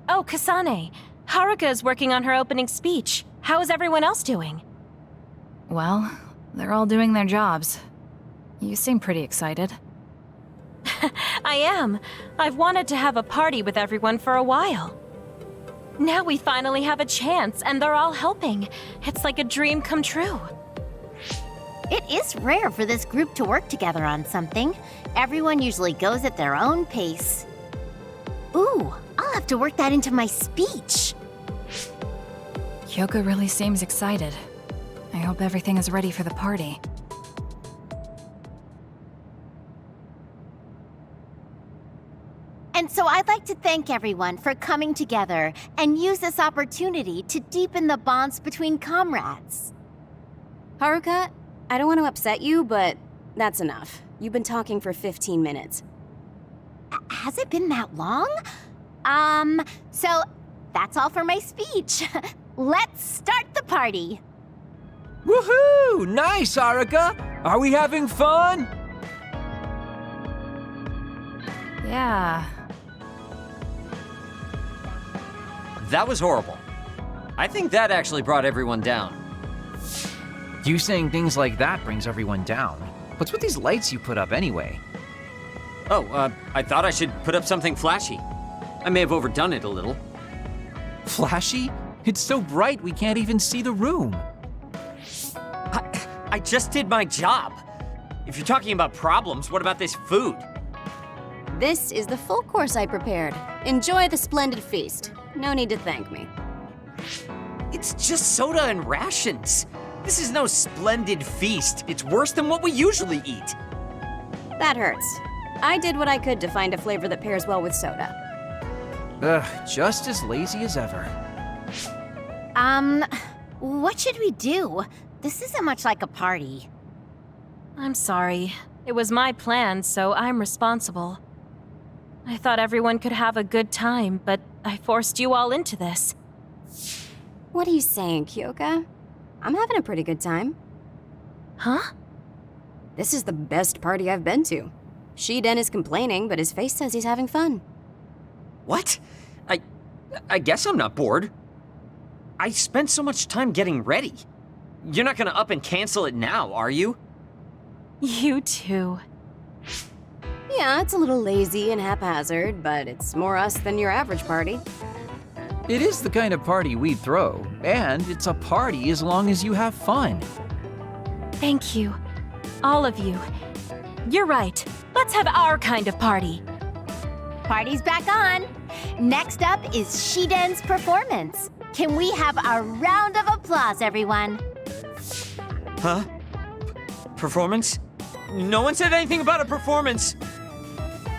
Oh, Kasane. Haruka is working on her opening speech. How is everyone else doing? Well, they're all doing their jobs. You seem pretty excited. I am. I've wanted to have a party with everyone for a while. Now we finally have a chance, and they're all helping. It's like a dream come true. It is rare for this group to work together on something. Everyone usually goes at their own pace. Ooh, I'll have to work that into my speech. Kyoka really seems excited. I hope everything is ready for the party. And so I'd like to thank everyone for coming together and use this opportunity to deepen the bonds between comrades. Haruka, I don't want to upset you, but that's enough. You've been talking for 15 minutes. Has it been that long? So that's all for my speech. Let's start the party. Woohoo! Nice, Haruka! Are we having fun? Yeah. That was horrible. I think that actually brought everyone down. You saying things like that brings everyone down. What's with these lights you put up anyway? Oh, I thought I should put up something flashy. I may have overdone it a little. Flashy? It's so bright we can't even see the room. I just did my job. If you're talking about problems, what about this food? This is the full course I prepared. Enjoy the splendid feast. No need to thank me. It's just soda and rations. This is no splendid feast. It's worse than what we usually eat. That hurts. I did what I could to find a flavor that pairs well with soda. Ugh, just as lazy as ever. What should we do? This isn't much like a party. I'm sorry. It was my plan, so I'm responsible. I thought everyone could have a good time, but I forced you all into this. What are you saying, Kyoka? I'm having a pretty good time. Huh? This is the best party I've been to. Shiden is complaining, but his face says he's having fun. What? I guess I'm not bored. I spent so much time getting ready. You're not gonna up and cancel it now, are you? You too. Yeah, it's a little lazy and haphazard, but it's more us than your average party. It is the kind of party we'd throw, and it's a party as long as you have fun. Thank you. All of you. You're right. Let's have our kind of party. Party's back on. Next up is Shiden's performance. Can we have a round of applause, everyone? Huh? Performance? No one said anything about a performance.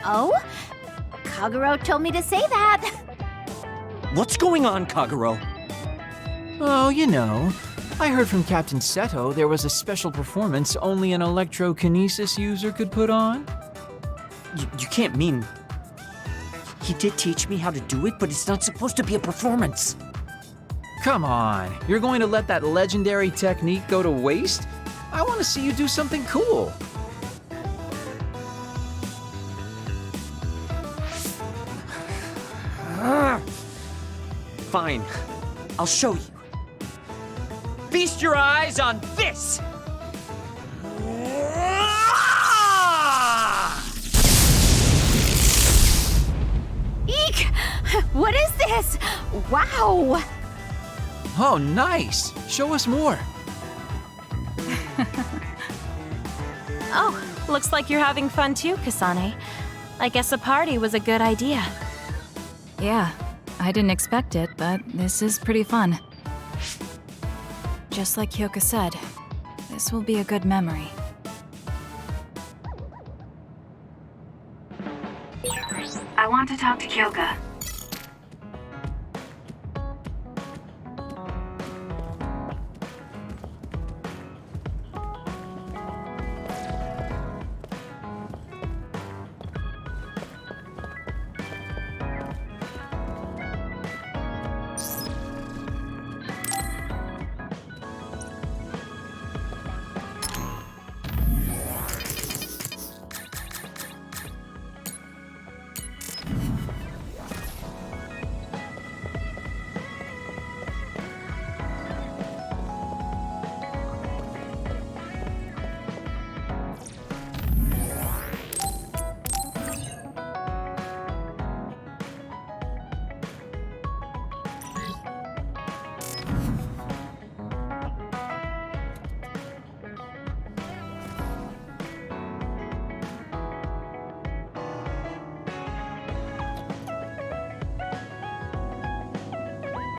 Oh? Kaguro told me to say that. What's going on, Kaguro? Oh, you know, I heard from Captain Seto there was a special performance only an electrokinesis user could put on. You can't mean... He did teach me how to do it, but it's not supposed to be a performance. Come on, you're going to let that legendary technique go to waste? I want to see you do something cool. Fine, I'll show you. Feast your eyes on this! Eek! What is this? Wow! Oh, nice! Show us more. Oh, looks like you're having fun too, Kasane. I guess a party was a good idea. Yeah, I didn't expect it, but this is pretty fun. Just like Kyoka said, this will be a good memory. I want to talk to Kyoka.